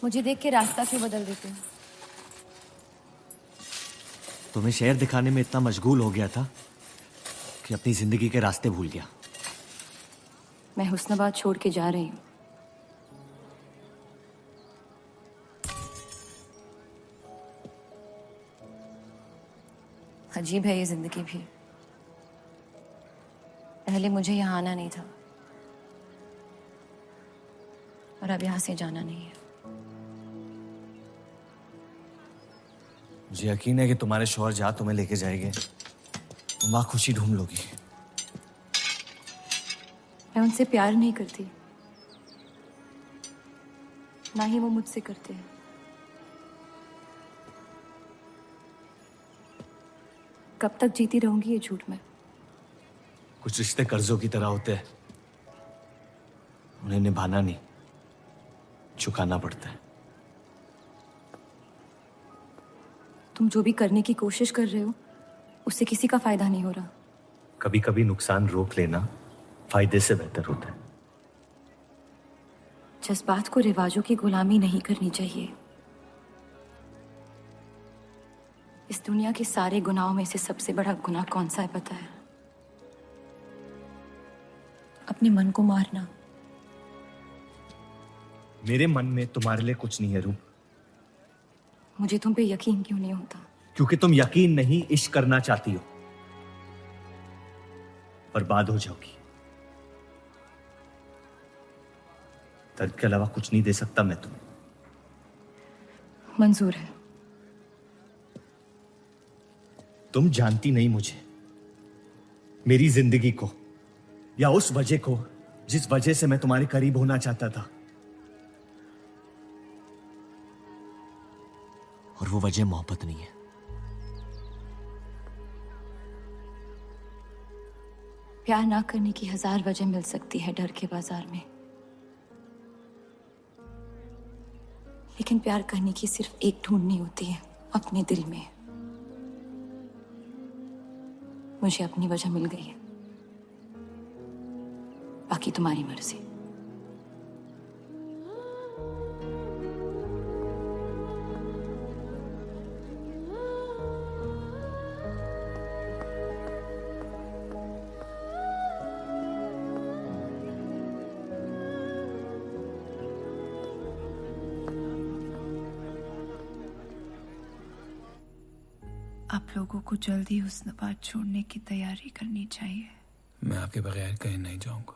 मुझे देख के रास्ता क्यों बदल देते हो?
तुम्हें शहर दिखाने में इतना मशगूल हो गया था कि अपनी जिंदगी के रास्ते भूल गया।
मैं हुस्नाबाद छोड़ के जा रही हूँ। अजीब है ये जिंदगी भी। पहले मुझे यहाँ आना नहीं था और अब यहाँ से जाना नहीं है।
मुझे यकीन है कि तुम्हारे शौहर जहाँ तुम्हें लेके जाएंगे तुम वहां खुशी ढूंढ लोगी।
मैं उनसे प्यार नहीं करती, ना ही वो मुझसे करते हैं। कब तक जीती रहूंगी ये झूठ में?
कुछ रिश्ते कर्जों की तरह होते हैं, उन्हें निभाना नहीं, चुकाना पड़ता है।
तुम जो भी करने की कोशिश कर रहे हो उससे किसी का फायदा नहीं हो रहा।
कभी कभी नुकसान रोक लेना फायदे से बेहतर होता है।
जज्बात को रिवाजों की गुलामी नहीं करनी चाहिए। इस दुनिया के सारे गुनाहों में से सबसे बड़ा गुनाह कौन सा है पता है? अपने मन को मारना।
मेरे मन में तुम्हारे लिए कुछ नहीं है रूप।
मुझे तुम पे यकीन क्यों नहीं होता?
क्योंकि तुम यकीन नहीं इश्क करना चाहती हो। बर्बाद हो जाओगी। दर्द के अलावा कुछ नहीं दे सकता मैं तुम्हें।
मंजूर है।
तुम जानती नहीं मुझे, मेरी जिंदगी को, या उस वजह को जिस वजह से मैं तुम्हारे करीब होना चाहता था। और वो वजह मोहब्बत नहीं है।
प्यार ना करने की 1000 वजह मिल सकती है डर के बाजार में, लेकिन प्यार करने की सिर्फ एक ढूंढनी होती है, अपने दिल में। मुझे अपनी वजह मिल गई है, बाकी तुम्हारी मर्जी।
आप लोगों को जल्दी हुस्नाबाद छोड़ने की तैयारी करनी चाहिए।
मैं आपके बगैर कहीं नहीं जाऊंगा।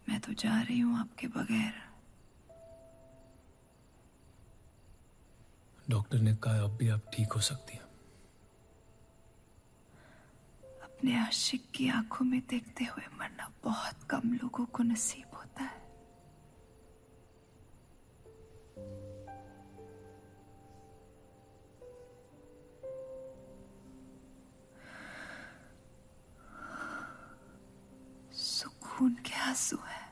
मैं तो जा रही हूँ आपके बगैर।
डॉक्टर ने कहा अब भी आप ठीक हो सकती हैं।
अपने आशिक की आंखों में देखते हुए मरना बहुत कम लोगों को नसीब होता है। सुकून के आंसू है,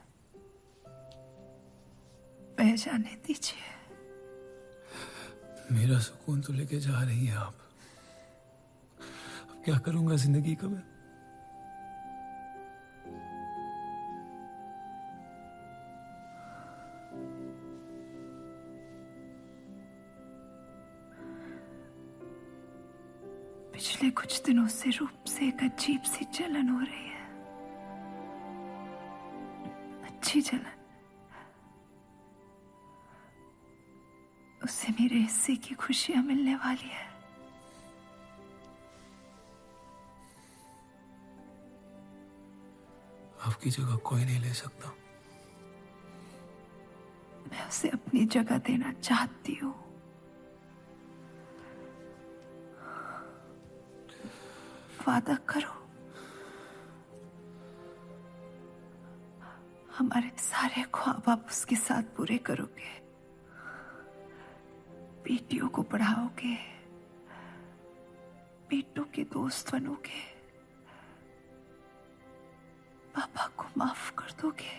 बह जाने दीजिए।
मेरा सुकून तो लेके जा रही है आप। अब क्या करूंगा जिंदगी का मैं?
पिछले कुछ दिनों से रूप से एक अजीब सी जलन हो रही है, अच्छी जलन। उससे मेरे हिस्से की खुशियां मिलने वाली है।
आपकी जगह कोई नहीं ले सकता।
मैं उसे अपनी जगह देना चाहती हूँ। वादा करो, हमारे सारे ख्वाब आप उसके साथ पूरे करोगे। बेटियों को पढ़ाओगे, बेटों के दोस्त बनोगे, पापा को माफ कर दोगे।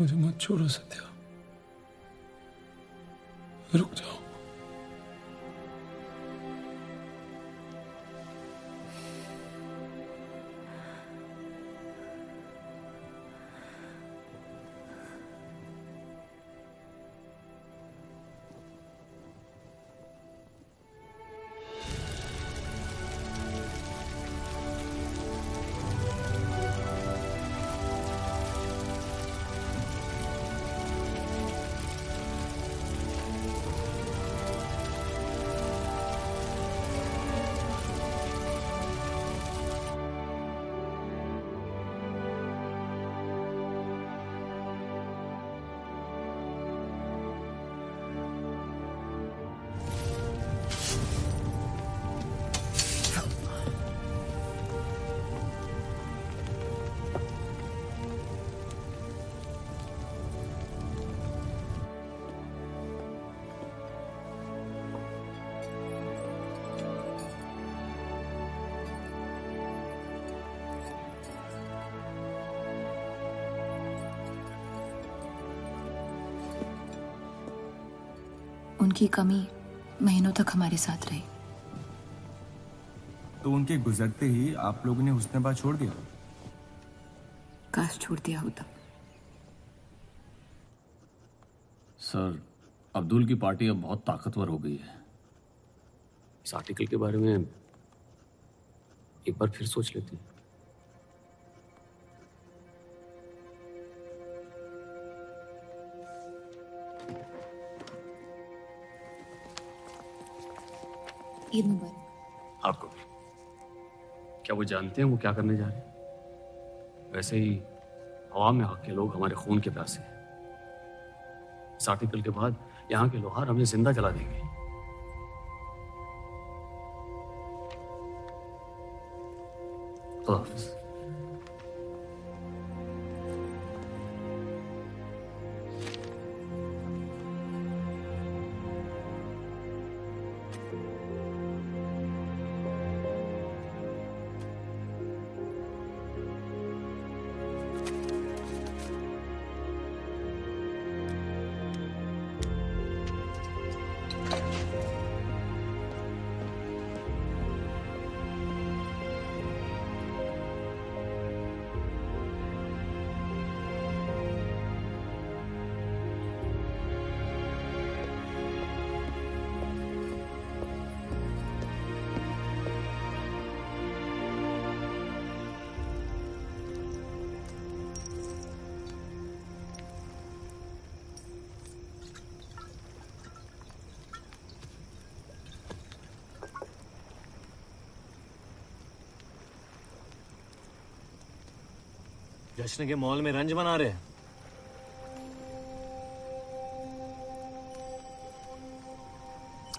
मुझे मत छोड़ो सत्या, रुक जाओ।
उनकी कमी महीनों तक हमारे साथ रही।
तो उनके गुजरते ही आप लोगों ने हुस्नाबाद छोड़ दिया?
काश छोड़ दिया होता।
सर, अब्दुल की पार्टी अब बहुत ताकतवर हो गई है। इस आर्टिकल के बारे में एक बार फिर सोच लेती हैं।
ईद मुबारक।
आपको भी। क्या वो जानते हैं वो क्या करने जा रहे हैं? वैसे ही अवाम में हक के लोग हमारे खून के प्यासे हैं। इस आर्टिकल के बाद यहाँ के लोहार हमें जिंदा जला देंगे। खुदा हाफिज़।
जश्न के मॉल में रंज बना रहे हैं।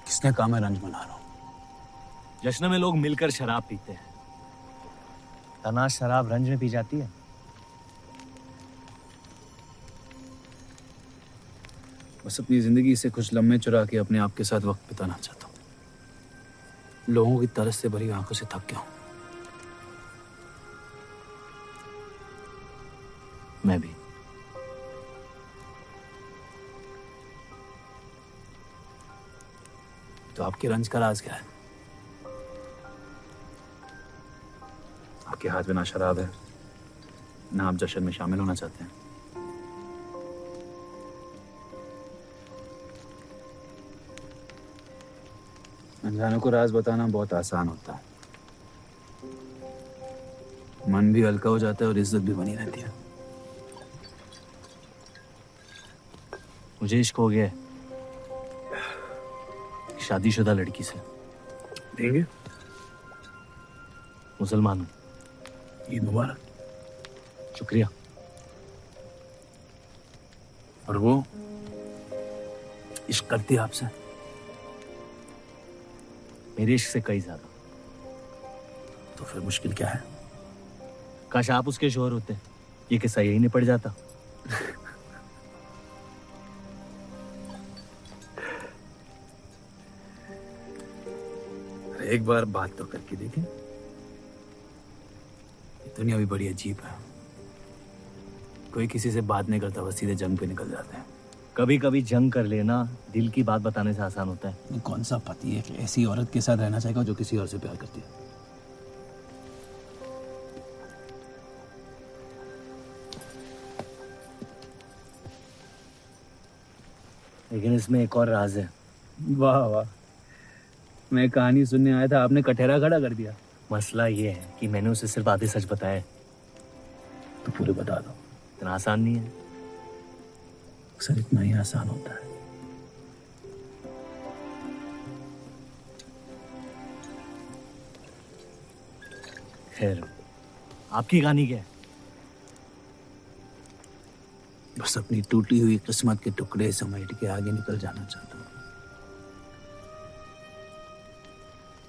किसने कहा मैं रंज बना रहा हूं?
जश्न में लोग मिलकर शराब पीते हैं। तनाश शराब रंज में पी जाती है।
बस अपनी जिंदगी से कुछ लम्हे चुरा के अपने आप के साथ वक्त बिताना चाहता हूं। लोगों की तरस से भरी आंखों से थक गया हूं।
मैं भी।
तो आपके रंज का राज क्या है? आपके हाथ में ना शराब है, ना आप जश्न में शामिल होना चाहते हैं। अनजानों को राज बताना बहुत आसान होता है। मन भी हल्का हो जाता है और इज्जत भी बनी रहती है।
मुझे इश्क हो गया है शादीशुदा लड़की से।
देंगे?
मुसलमान हूं।
ईद मुबारक।
शुक्रिया।
और वो इश्क करती है आपसे?
मेरे इश्क से कई ज्यादा।
तो फिर मुश्किल क्या है?
काश आप उसके शोहर होते, ये किस्सा यही निपट जाता।
एक बार बात तो करके देखें। दुनिया भी बड़ी अजीब है। कोई किसी से बात नहीं करता, बस सीधे जंग पे निकल जाते हैं।
कभी कभी जंग कर लेना दिल की बात बताने से आसान होता है।
कौन सा पति है कि ऐसी औरत के साथ रहना चाहेगा जो किसी और से प्यार करती है?
लेकिन इसमें एक और राज है।
वाह वाह, मैं कहानी सुनने आया था, आपने कटहरा खड़ा कर दिया।
मसला ये है कि मैंने उसे सिर्फ आधे सच बताए।
तो पूरे बता दो।
इतना आसान नहीं है।
अक्सर इतना ही आसान होता है।
खैर, आपकी कहानी क्या है?
बस अपनी टूटी हुई किस्मत के टुकड़े समेट के आगे निकल जाना चाहता हूँ,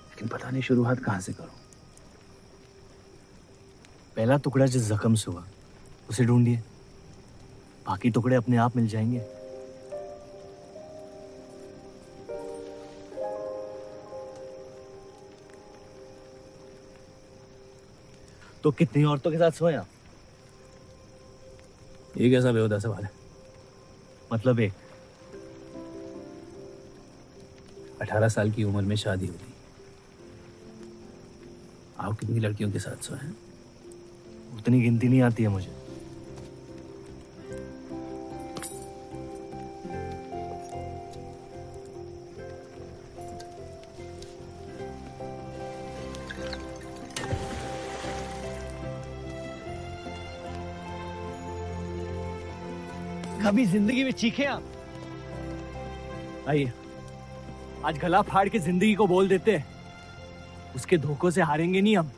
लेकिन पता नहीं शुरुआत कहां से करूं।
पहला टुकड़ा जिस जख्म से हुआ उसे ढूंढिए, बाकी टुकड़े अपने आप मिल जाएंगे। तो कितनी औरतों के साथ सोया?
ये कैसा बेहुदा सवाल है?
मतलब एक
18 साल की उम्र में शादी होती, आप कितनी लड़कियों के साथ सोए हैं?
उतनी गिनती नहीं आती है मुझे। कभी जिंदगी में चीखे आप? आइए, आज गला फाड़ के जिंदगी को बोल देते हैं, उसके धोखों से हारेंगे नहीं हम।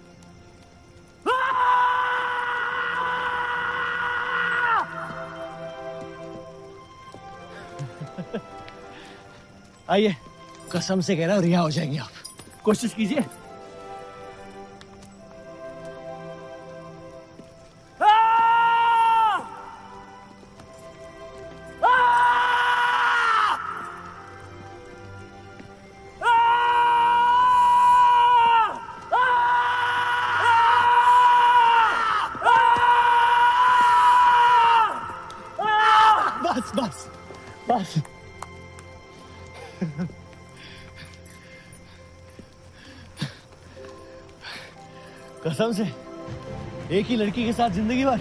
आइए, कसम से कह रहा हूं रिहा हो जाएंगे आप। कोशिश कीजिए। बस बस बस। कसम से एक ही लड़की के साथ जिंदगी भर।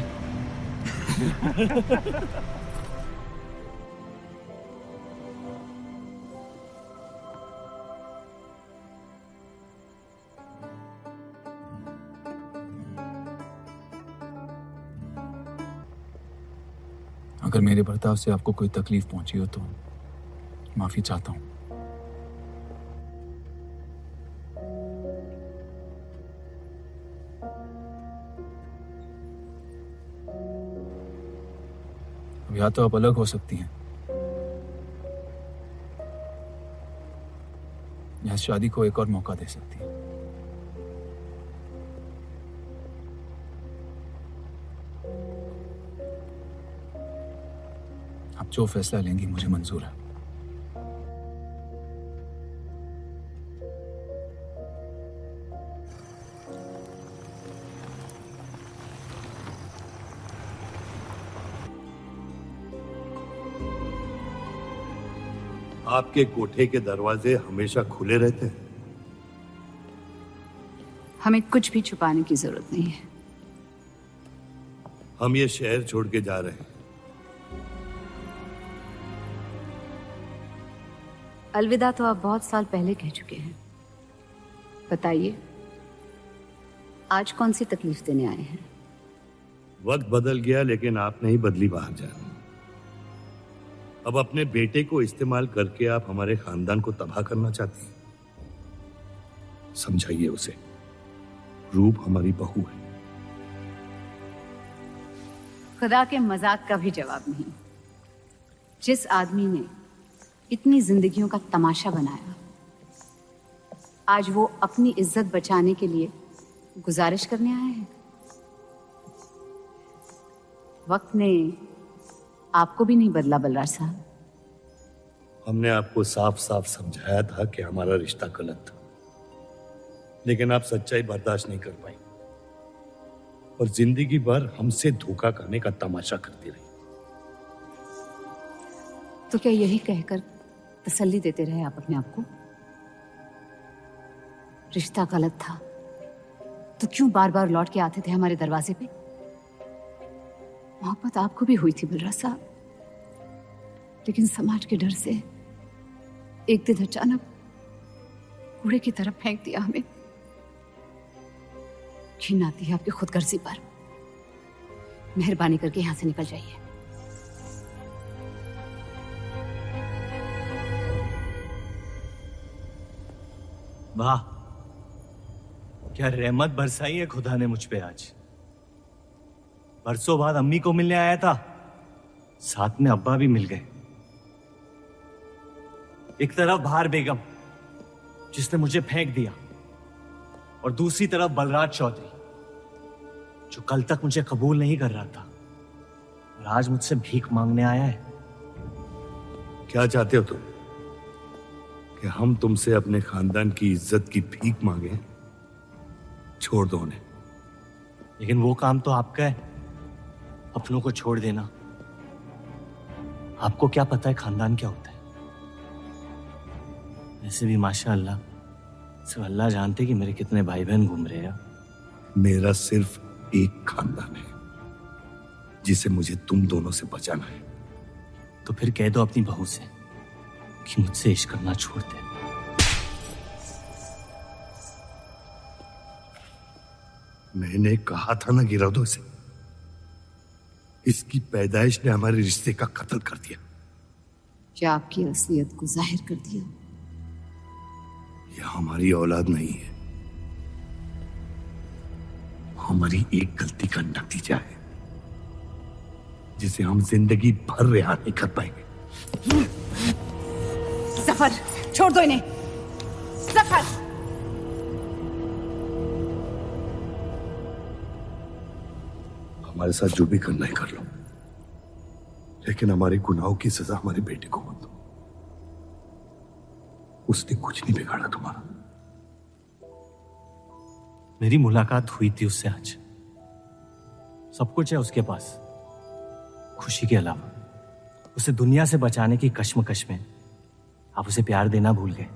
अगर मेरे बर्ताव से आपको कोई तकलीफ पहुंची हो तो माफी चाहता हूं। या तो आप अलग हो सकती हैं या शादी को एक और मौका दे सकती हैं। आप जो फैसला लेंगी मुझे मंजूर है।
आपके कोठे के दरवाजे हमेशा खुले रहते हैं।
हमें कुछ भी छुपाने की जरूरत नहीं है।
हम ये शहर छोड़ के जा रहे हैं।
अलविदा तो आप बहुत साल पहले कह चुके हैं। बताइए, आज कौन सी तकलीफ देने आए हैं?
वक्त बदल गया लेकिन आप नहीं बदली बाहर जान। अब अपने बेटे को इस्तेमाल करके आप हमारे खानदान को तबाह करना चाहती हैं। समझाइए उसे, रूप हमारी बहू है।
खुदा के मजाक का भी जवाब नहीं। जिस आदमी ने इतनी जिंदगियों का तमाशा बनाया, आज वो अपनी इज्जत बचाने के लिए गुजारिश करने आए हैं। वक्त ने आपको भी नहीं बदला बलराज साहब।
हमने आपको साफ साफ समझाया था कि हमारा रिश्ता गलत था, लेकिन आप सच्चाई बर्दाश्त नहीं कर पाई और जिंदगी भर हमसे धोखा करने का तमाशा करती रही।
तो क्या यही कहकर तसल्ली देते रहे आप अपने आप को? रिश्ता गलत था तो क्यों बार बार लौट के आते थे हमारे दरवाजे पे? मोहब्बत आपको भी हुई थी बलराज साहब, लेकिन समाज के डर से एक दिन अचानक कूड़े की तरफ फेंक दिया हमें। घिन आती है आपकी खुदगर्जी पर। मेहरबानी करके यहां से निकल जाइए।
वाह, क्या रहमत बरसाई है खुदा ने मुझ पे आज। बरसों बाद अम्मी को मिलने आया था, साथ में अब्बा भी मिल गए। एक तरफ बहार बेगम जिसने मुझे फेंक दिया और दूसरी तरफ बलराज चौधरी जो कल तक मुझे कबूल नहीं कर रहा था और आज मुझसे भीख मांगने आया है।
क्या चाहते हो तुम? कि हम तुमसे अपने खानदान की इज्जत की भीख मांगे? छोड़ दो उन्हें।
लेकिन वो काम तो आपका है, अपनों को छोड़ देना। आपको क्या पता है खानदान क्या होता है? वैसे भी माशाअल्लाह सिर्फ अल्लाह जानते कि मेरे कितने भाई बहन घूम रहे हैं।
मेरा सिर्फ एक खानदान है जिसे मुझे तुम दोनों से बचाना है।
तो फिर कह दो अपनी बहू से कि मुझसे इश्क करना छोड़ दे।
मैंने कहा था ना, गिरा दो इसे। इसकी पैदाइश ने हमारे रिश्ते का कत्ल कर दिया।
क्या आपकी असलियत को जाहिर कर दिया?
यह हमारी औलाद नहीं है, हमारी एक गलती का नतीजा है जिसे हम जिंदगी भर रिहा नहीं कर पाएंगे।
जफर, छोड़ दो इन्हें। जफर,
हमारे साथ जो भी करना है कर लो, लेकिन हमारे गुनाहों की सजा हमारे बेटे को मत दो। उसने कुछ नहीं बिगाड़ा तुम्हारा।
मेरी मुलाकात हुई थी उससे आज। सब कुछ है उसके पास, खुशी के अलावा। उसे दुनिया से बचाने की कश्मकश में आप उसे प्यार देना भूल गए।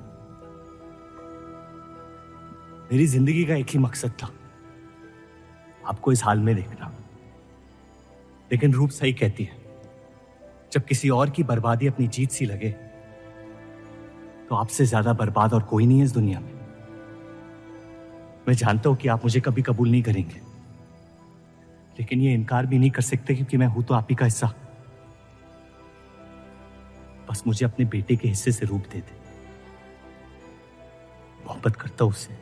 मेरी जिंदगी का एक ही मकसद था, आपको इस हाल में देखना। लेकिन रूप सही कहती है, जब किसी और की बर्बादी अपनी जीत सी लगे तो आपसे ज्यादा बर्बाद और कोई नहीं है इस दुनिया में। मैं जानता हूं कि आप मुझे कभी कबूल नहीं करेंगे, लेकिन ये इनकार भी नहीं कर सकते क्योंकि मैं हूं तो आप ही का हिस्सा। बस मुझे अपने बेटे के हिस्से से रूप दे दे। मोहब्बत करता हूं उससे,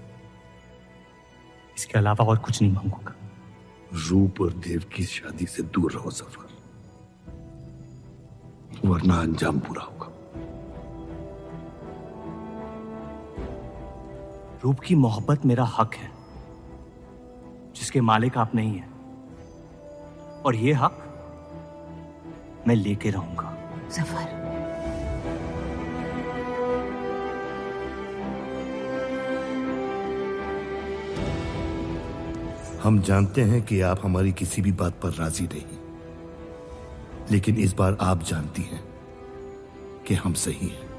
इसके अलावा और कुछ नहीं मांगूंगा।
रूप और देव की शादी से दूर रहो सफर। वरना अंजाम पूरा होगा।
रूप की मोहब्बत मेरा हक है, जिसके मालिक आप नहीं हैं, और ये हक मैं लेके रहूंगा।
जफर,
हम जानते हैं कि आप हमारी किसी भी बात पर राजी नहीं, लेकिन इस बार आप जानती हैं कि हम सही हैं।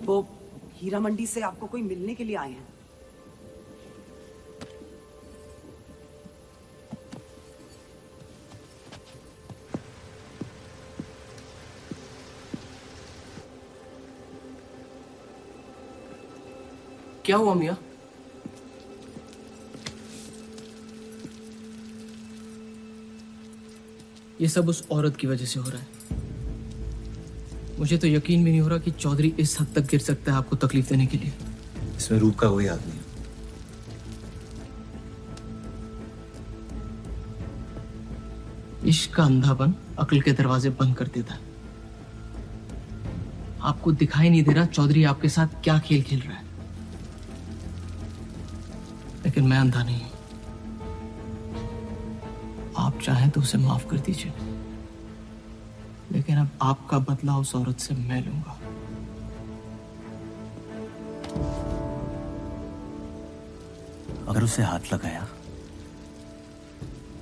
वो हीरा मंडी से आपको कोई मिलने के लिए आए हैं।
क्या हुआ मियाँ? ये सब उस औरत की वजह से हो रहा है। मुझे तो यकीन भी नहीं हो रहा कि चौधरी इस हद तक गिर सकता है आपको तकलीफ देने के लिए।
इसमें रूप का कोई हाथ नहीं है।
इश्क का अंधापन अक्ल के दरवाजे बंद कर देता है। आपको दिखाई नहीं दे रहा चौधरी आपके साथ क्या खेल खेल रहा है, लेकिन मैं अंधा नहीं हूं। आप चाहें तो उसे माफ कर दीजिए, लेकिन अब आपका बदला उस औरत से मैं लूंगा।
अगर उसे हाथ लगाया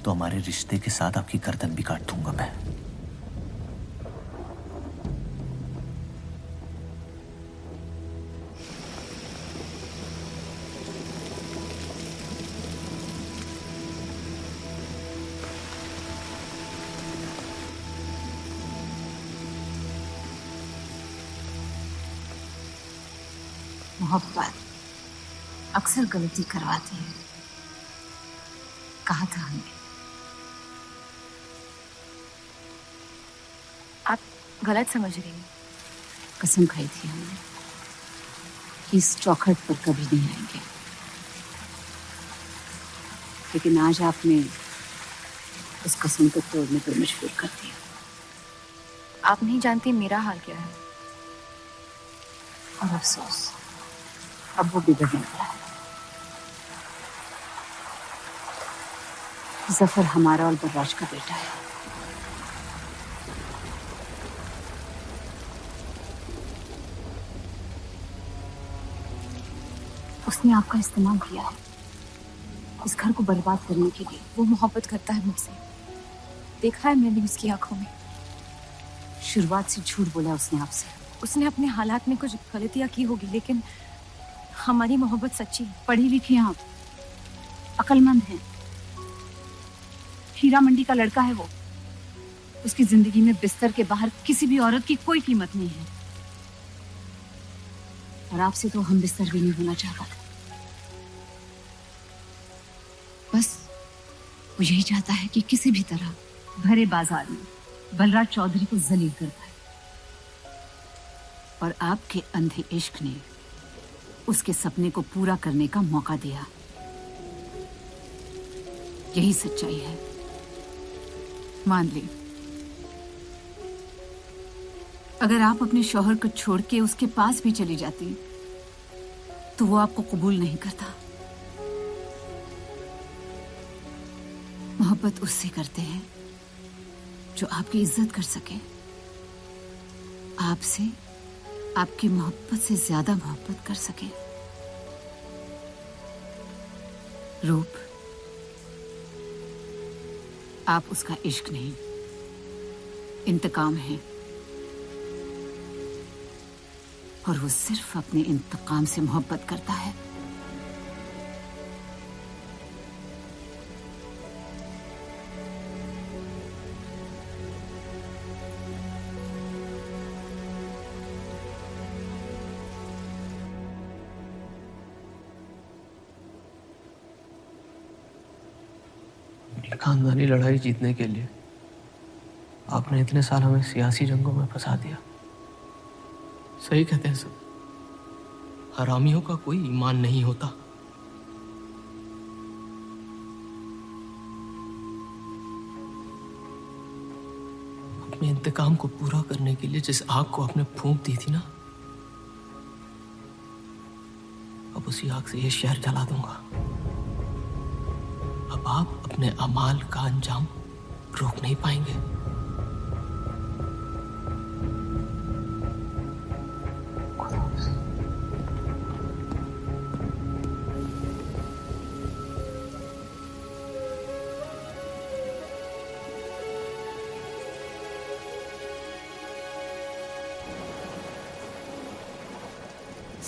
तो हमारे रिश्ते के साथ आपकी गर्दन भी काट दूंगा मैं।
मोहब्बत अक्सर गलती करवाती है, कहा था हमने।
आप गलत समझ रही हैं।
कसम खाई थी हमने कि इस चौखट पर कभी नहीं आएंगे, लेकिन आज आपने उस कसम को तोड़ने पर मजबूर कर दिया।
आप नहीं जानती मेरा हाल क्या है।
और अफसोस, अब वो बिगड़ने वाला है। जफर हमारा और बर्राज का बेटा है। उसने आपका इस्तेमाल किया है इस घर को बर्बाद करने के लिए।
वो मोहब्बत करता है मुझसे, देखा है मैंने उसकी आंखों में।
शुरुआत से झूठ बोला उसने आपसे।
उसने अपने हालात में कुछ गलतियां की होगी, लेकिन हमारी मोहब्बत सच्ची है।
पढ़ी लिखी हैं आप, अक्लमंद हैं। हीरा मंडी का लड़का है वो। उसकी जिंदगी में बिस्तर के बाहर किसी भी औरत की कोई कीमत नहीं है। और आपसे तो हम बिस्तर भी नहीं होना चाहता था। बस वो यही चाहता है कि किसी भी तरह भरे बाजार में बलराज चौधरी को जलील कर पाए। और आपके अंधे इश्क ने उसके सपने को पूरा करने का मौका दिया। यही सच्चाई है, मान ली। अगर आप अपने शौहर को छोड़ के उसके पास भी चली जाती तो वो आपको कबूल नहीं करता। मोहब्बत उससे करते हैं जो आपकी इज्जत कर सके, आपसे आपकी मोहब्बत से ज्यादा मोहब्बत कर सके। रूप, आप उसका इश्क नहीं, इंतकाम है, और वो सिर्फ अपने इंतकाम से मोहब्बत करता है।
खानदानी लड़ाई जीतने के लिए आपने इतने साल हमें सियासी जंगों में फंसा दिया। सही कहते हैं सब, हरामियों का कोई ईमान नहीं होता। अपने इंतकाम को पूरा करने के लिए जिस आग को आपने फूंक दी थी ना, अब उसी आग से ये शहर जला दूंगा। अब आप अपने अमाल का अंजाम रोक नहीं पाएंगे।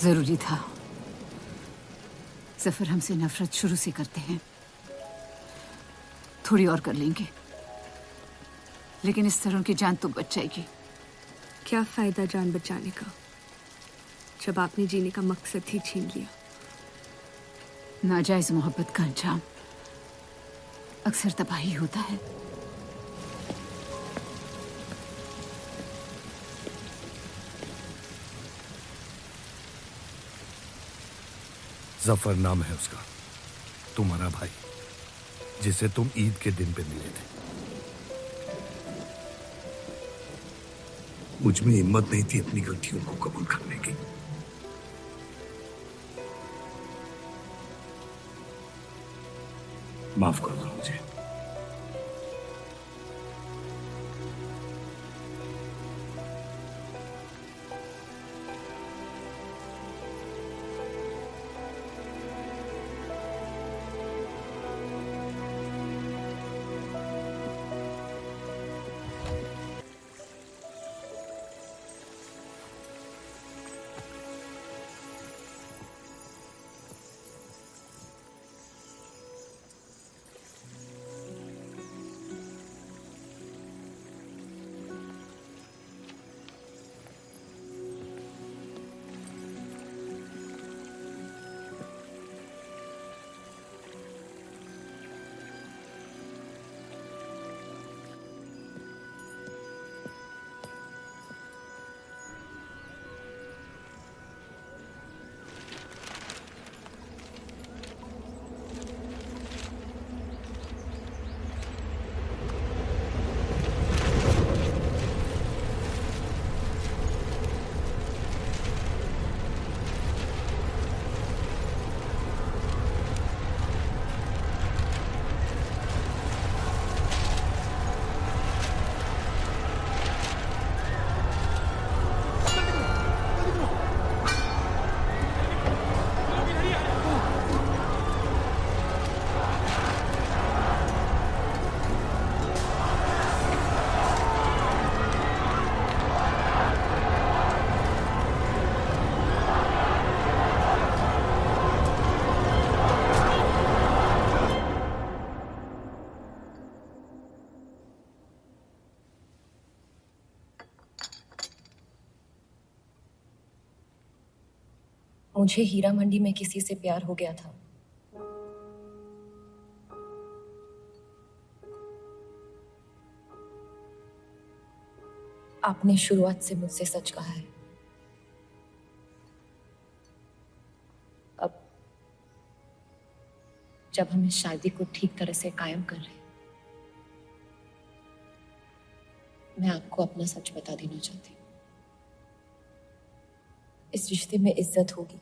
जरूरी था। जफर हमसे नफरत शुरू से करते हैं। थोड़ी और कर लेंगे, लेकिन इस तरह उनकी जान तो बच जाएगी।
क्या फायदा जान बचाने का जब आपने जीने का मकसद ही छीन लिया।
नाजायज मोहब्बत का अंजाम अक्सर तबाही होता है।
जफर नाम है उसका, तुम्हारा भाई, जिसे तुम ईद के दिन पे मिले थे। मुझ में हिम्मत नहीं थी अपनी गलतियों को कबूल करने की। माफ कर दो मुझे।
मुझे हीरा मंडी में किसी से प्यार हो गया था। आपने शुरुआत से मुझसे सच कहा है। अब जब हम इस शादी को ठीक तरह से कायम कर रहे हैं, मैं आपको अपना सच बता देना चाहती हूँ। इस रिश्ते में इज्जत होगी,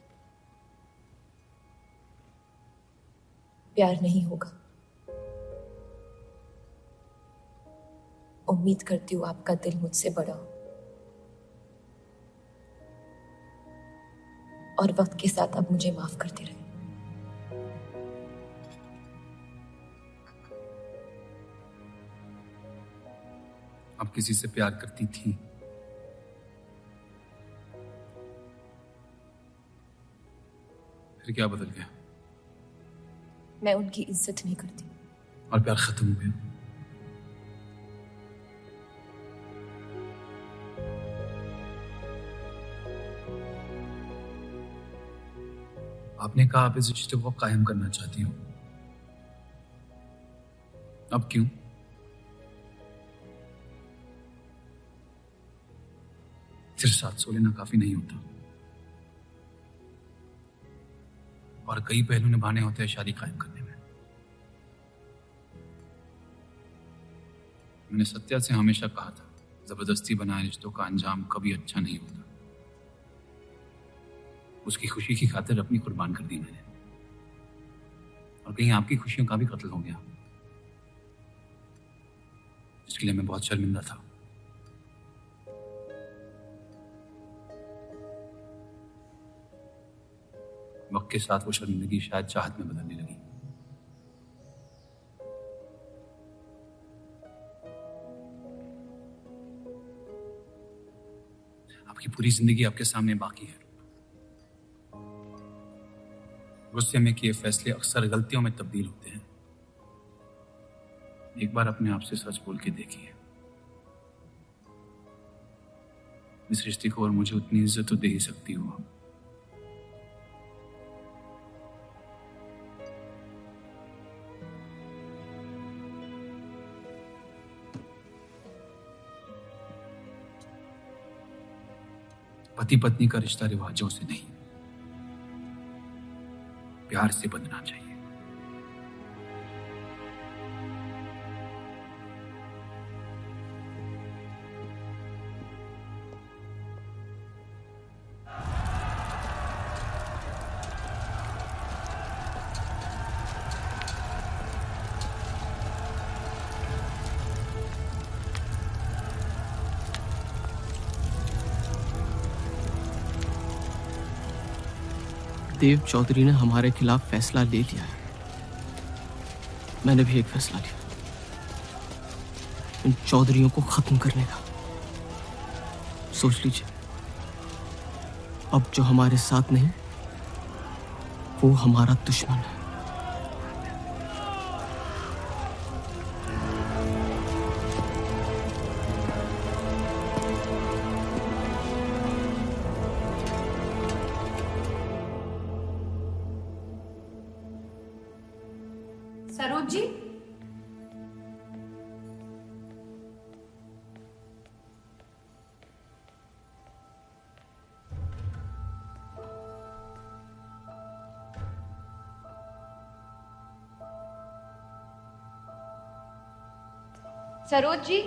प्यार नहीं होगा। उम्मीद करती हूँ आपका दिल मुझसे बड़ा हो और वक्त के साथ आप मुझे माफ करते रहे।
आप किसी से प्यार करती थी? फिर क्या बदल गया?
मैं उनकी इज्जत नहीं करती।
और प्यार खत्म हो गया? आपने कहा आप इस रिश्ते को कायम करना चाहती हो, अब क्यों? सिर्फ साथ सो लेना काफी नहीं होता, और कई पहलू निभाने होते हैं शादी कायम करने में। मैंने सत्या से हमेशा कहा था, जबरदस्ती बनाए रिश्तों का अंजाम कभी अच्छा नहीं होता। उसकी खुशी की खातिर अपनी कुर्बान कर दी मैंने, और कहीं आपकी खुशियों का भी कत्ल हो गया, इसके लिए मैं बहुत शर्मिंदा था। वक्त के साथ वो शर्मिंदगी शायद चाहत में बदलने लगी। आपकी पूरी जिंदगी आपके सामने बाकी है। गुस्से में किए फैसले अक्सर गलतियों में तब्दील होते हैं। एक बार अपने आप से सच बोल के देखिए, इस रिश्ते को और मुझे उतनी इज्जत तो दे ही सकती हो। पति पत्नी का रिश्ता रिवाजों से नहीं, प्यार से बंधना चाहिए।
देव चौधरी ने हमारे खिलाफ फैसला ले लिया है। मैंने भी एक फैसला लिया, इन चौधरियों को खत्म करने का। सोच लीजिए, अब जो हमारे साथ नहीं वो हमारा दुश्मन है।
सरोज जी, सरोज जी,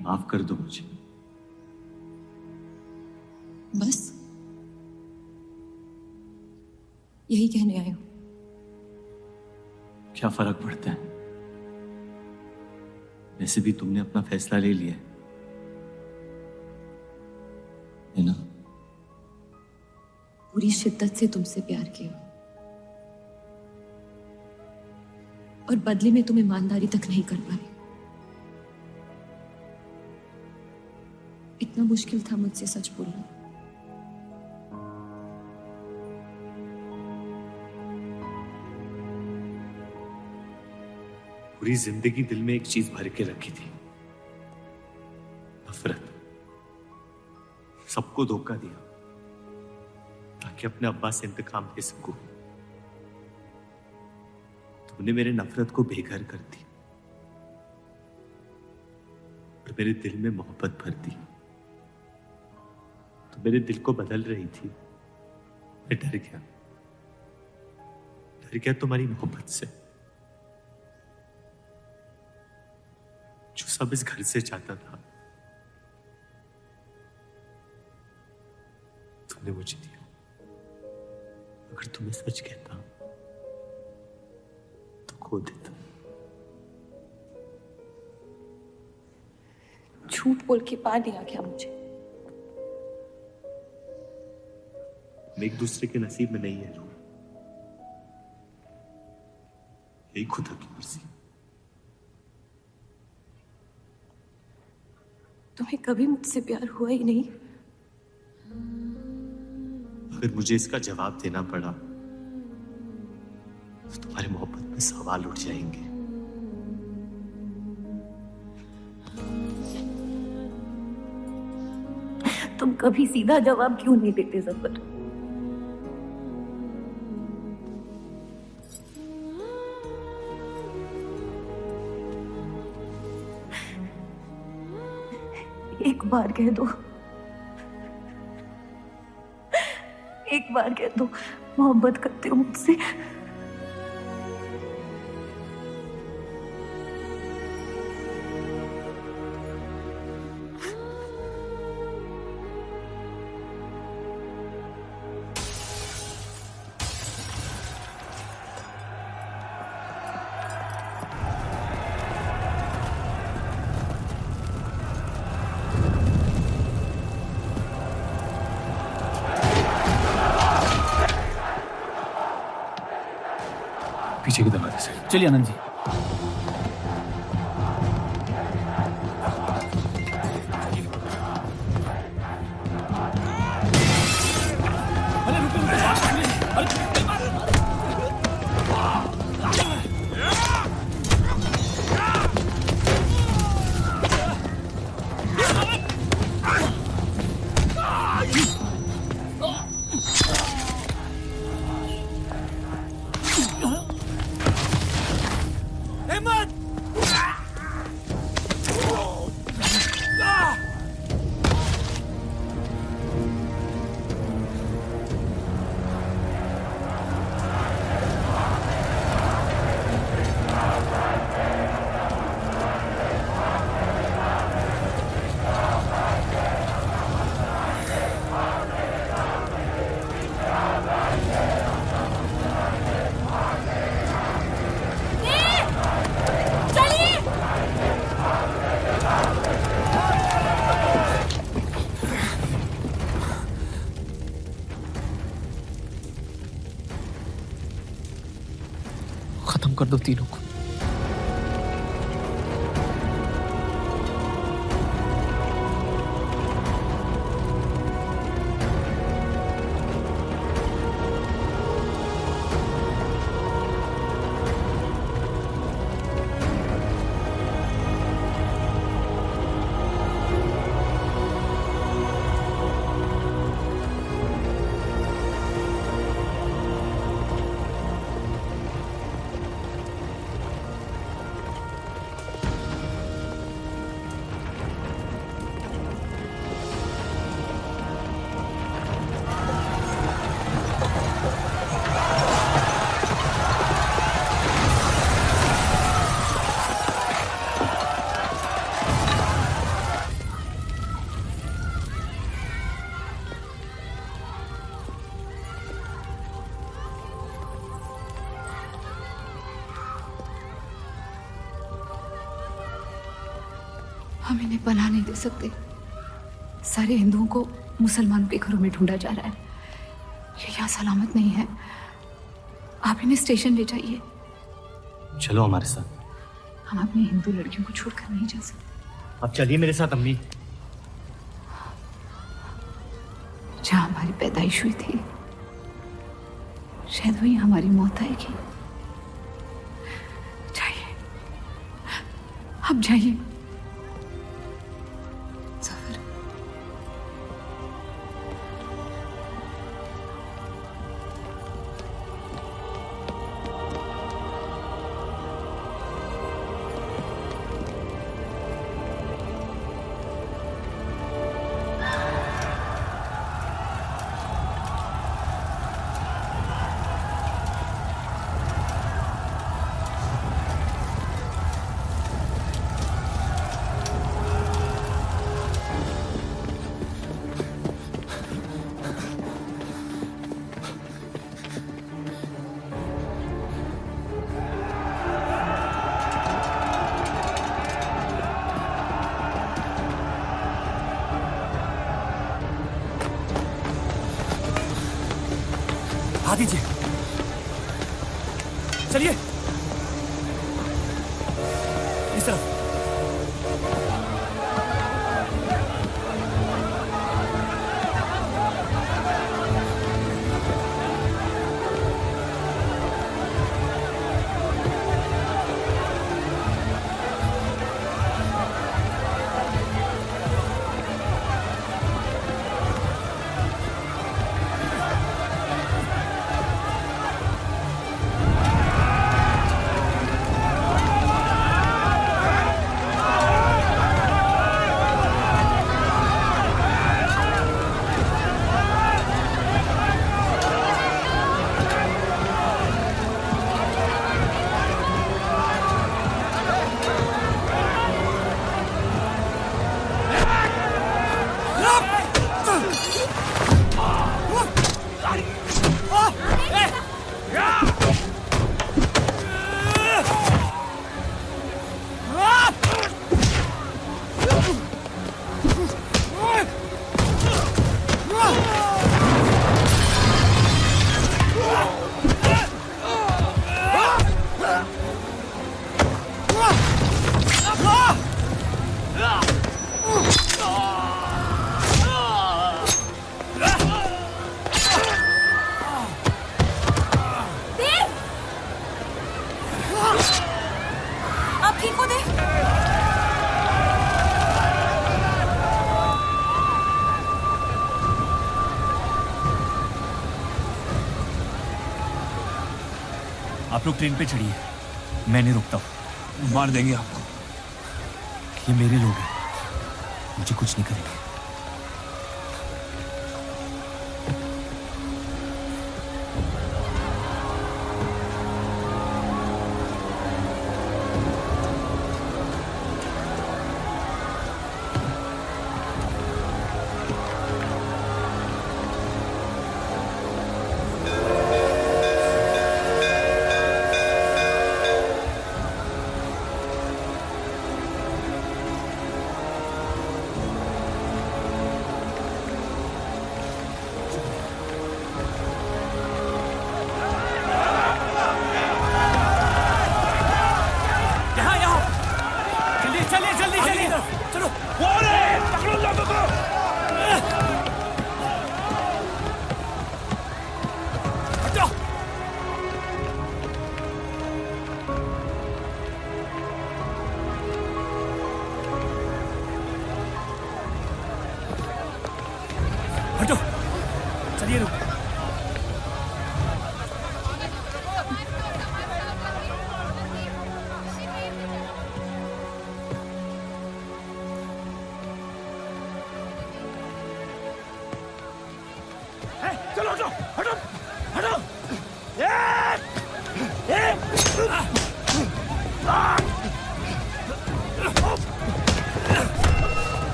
माफ कर दो मुझे।
बस यही कहने आए हो?
क्या फर्क पड़ता है, वैसे भी तुमने अपना फैसला ले लिया है ना?
पूरी शिद्दत से तुमसे प्यार किया और बदले में तुम ईमानदारी तक नहीं कर पाए। इतना मुश्किल था मुझसे सच बोलना।
पूरी जिंदगी दिल में एक चीज भर के रखी थी, नफरत। सबको धोखा दिया ताकि अपने अब्बा से इंतकाम ले सकूं। तुमने मेरे नफरत को बेघर कर दी और मेरे दिल में मोहब्बत भर दी। तो मेरे दिल को बदल रही थी। मैं डर गया तुम्हारी मोहब्बत से, जो सब इस घर से चाहता था तुमने मुझे दिया। अगर तुम्हें सच कहता तो खो देता।
झूठ बोल के पा लिया क्या मुझे?
हम एक दूसरे के नसीब में नहीं है रूह, यही खुदा की मर्जी।
तुम्हें कभी मुझसे प्यार हुआ ही नहीं।
अगर मुझे इसका जवाब देना पड़ा तो तुम्हारी मोहब्बत में सवाल उठ जाएंगे।
तुम कभी सीधा जवाब क्यों नहीं देते जफर? एक बार कह दो, एक बार कह दो मोहब्बत करते हो मुझसे।
पीछे की दरवाजे से।
चलिए आनंद जी। खत्म कर दो तीनों को।
हम इन्हें पनाह नहीं दे सकते। सारे हिंदुओं को मुसलमानों के घरों में ढूंढा जा रहा है। ये यहाँ सलामत नहीं है। आप इन्हें स्टेशन ले जाइए।
चलो हमारे साथ।
हम अपनी हिंदू लड़कियों को छोड़कर नहीं जा सकते।
आप चलिए मेरे साथ अम्मी।
जहाँ हमारी पैदाइश हुई थी शायद वही हमारी मौत आएगी।
आप जाइए।
आ दीजिए, चलिए इस तरफ। आप लोग ट्रेन पे चढ़िए, मैं नहीं रुकता हूँ।
मार देंगे आपको।
ये मेरे लोग हैं, मुझे कुछ नहीं करेंगे।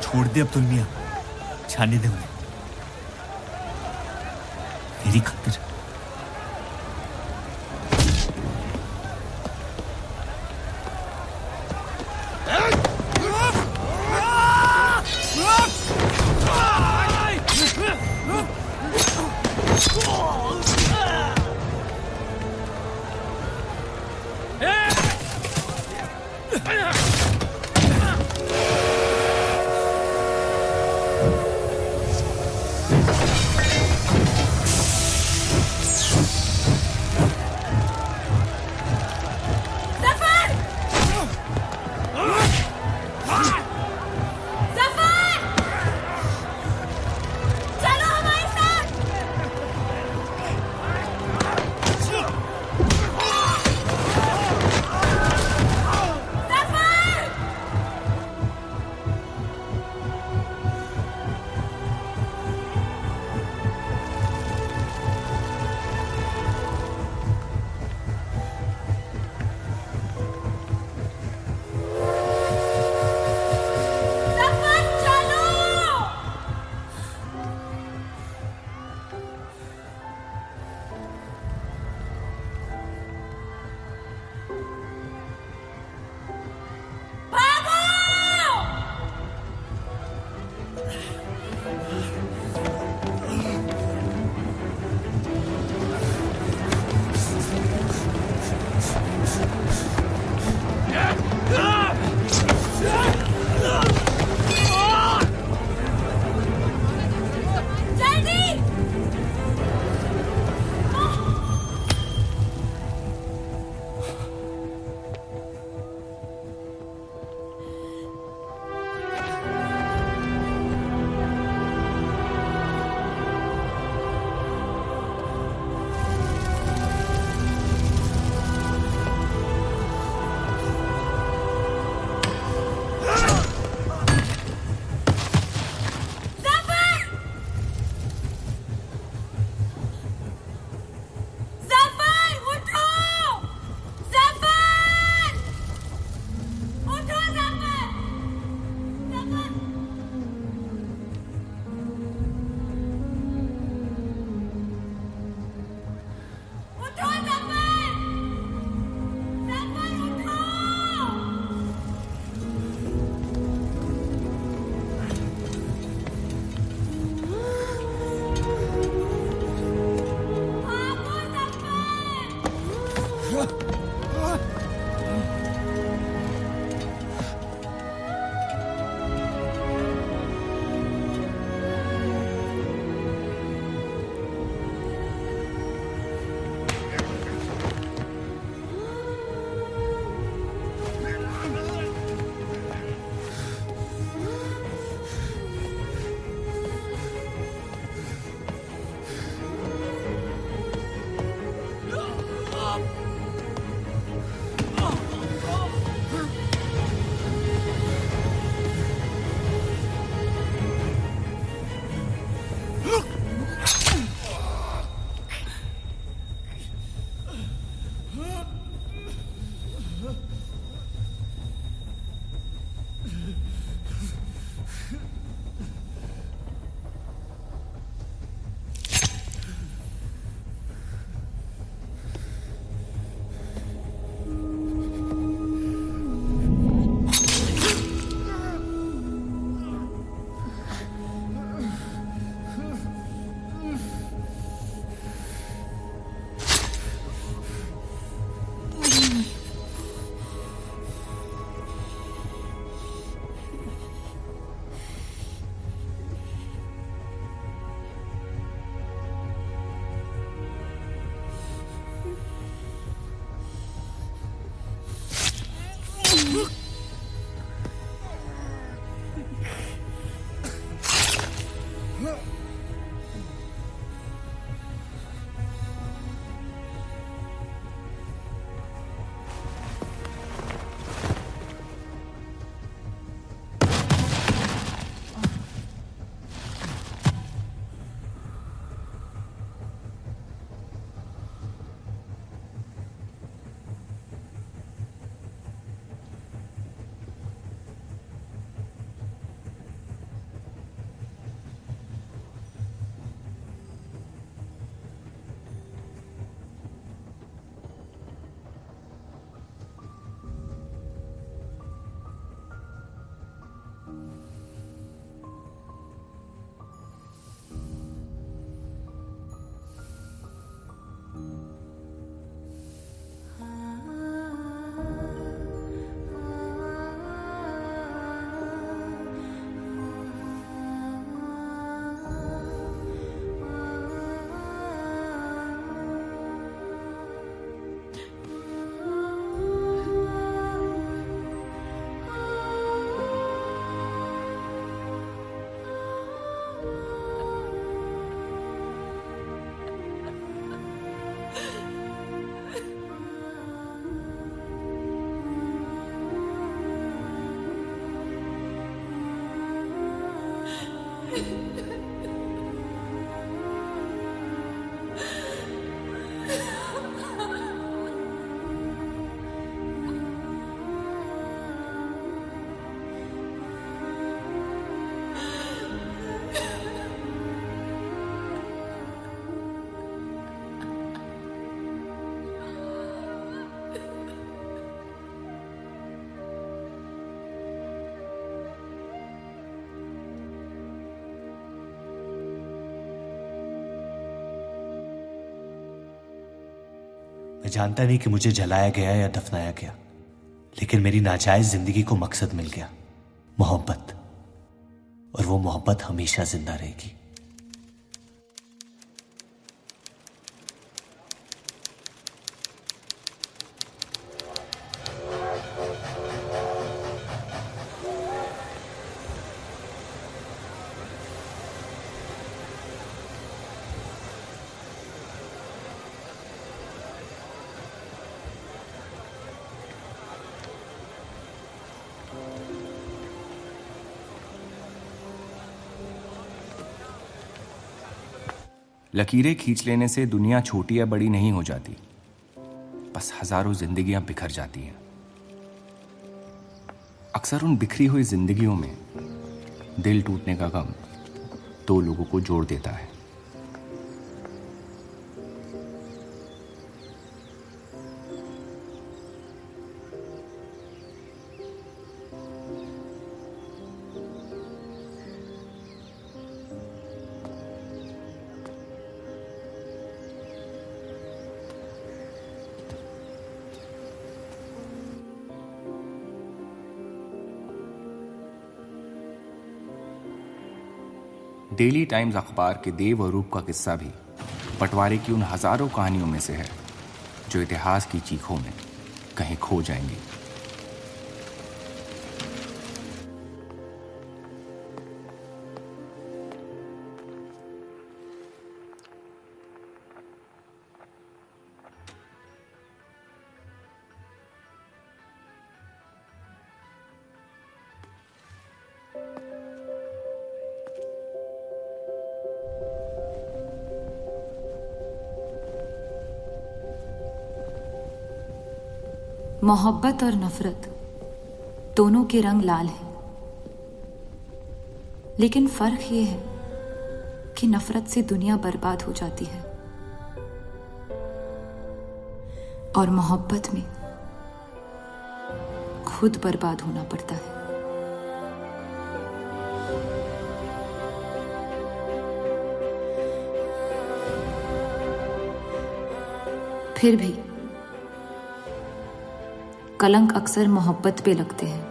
छोड़ दे अब्दुल मियां, जाने दे उन्हें मेरी खातिर। मैं जानता नहीं कि मुझे जलाया गया या दफनाया गया, लेकिन मेरी नाजायज जिंदगी को मकसद मिल गया, मोहब्बत। और वो मोहब्बत हमेशा जिंदा रहेगी।
लकीरें खींच लेने से दुनिया छोटी या बड़ी नहीं हो जाती, बस हजारों जिंदगियां बिखर जाती हैं। अक्सर उन बिखरी हुई जिंदगियों में दिल टूटने का गम दो लोगों को जोड़ देता है। डेली टाइम्स अखबार के देव और रूप का किस्सा भी बंटवारे की उन हजारों कहानियों में से है जो इतिहास की चीखों में कहीं खो जाएंगी।
मोहब्बत और नफरत दोनों के रंग लाल हैं, लेकिन फर्क ये है कि नफरत से दुनिया बर्बाद हो जाती है और मोहब्बत में खुद बर्बाद होना पड़ता है। फिर भी कलंक अक्सर मोहब्बत पे लगते हैं।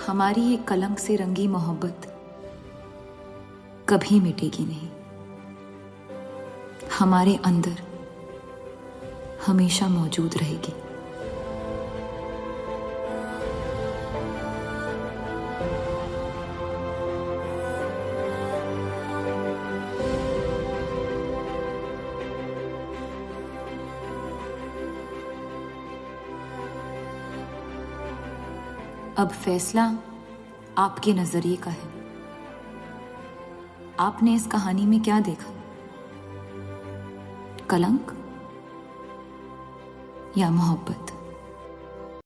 हमारी ये कलंक से रंगी मोहब्बत कभी मिटेगी नहीं, हमारे अंदर हमेशा मौजूद रहेगी। अब फैसला आपके नजरिए का है। आपने इस कहानी में क्या देखा? कलंक या मोहब्बत?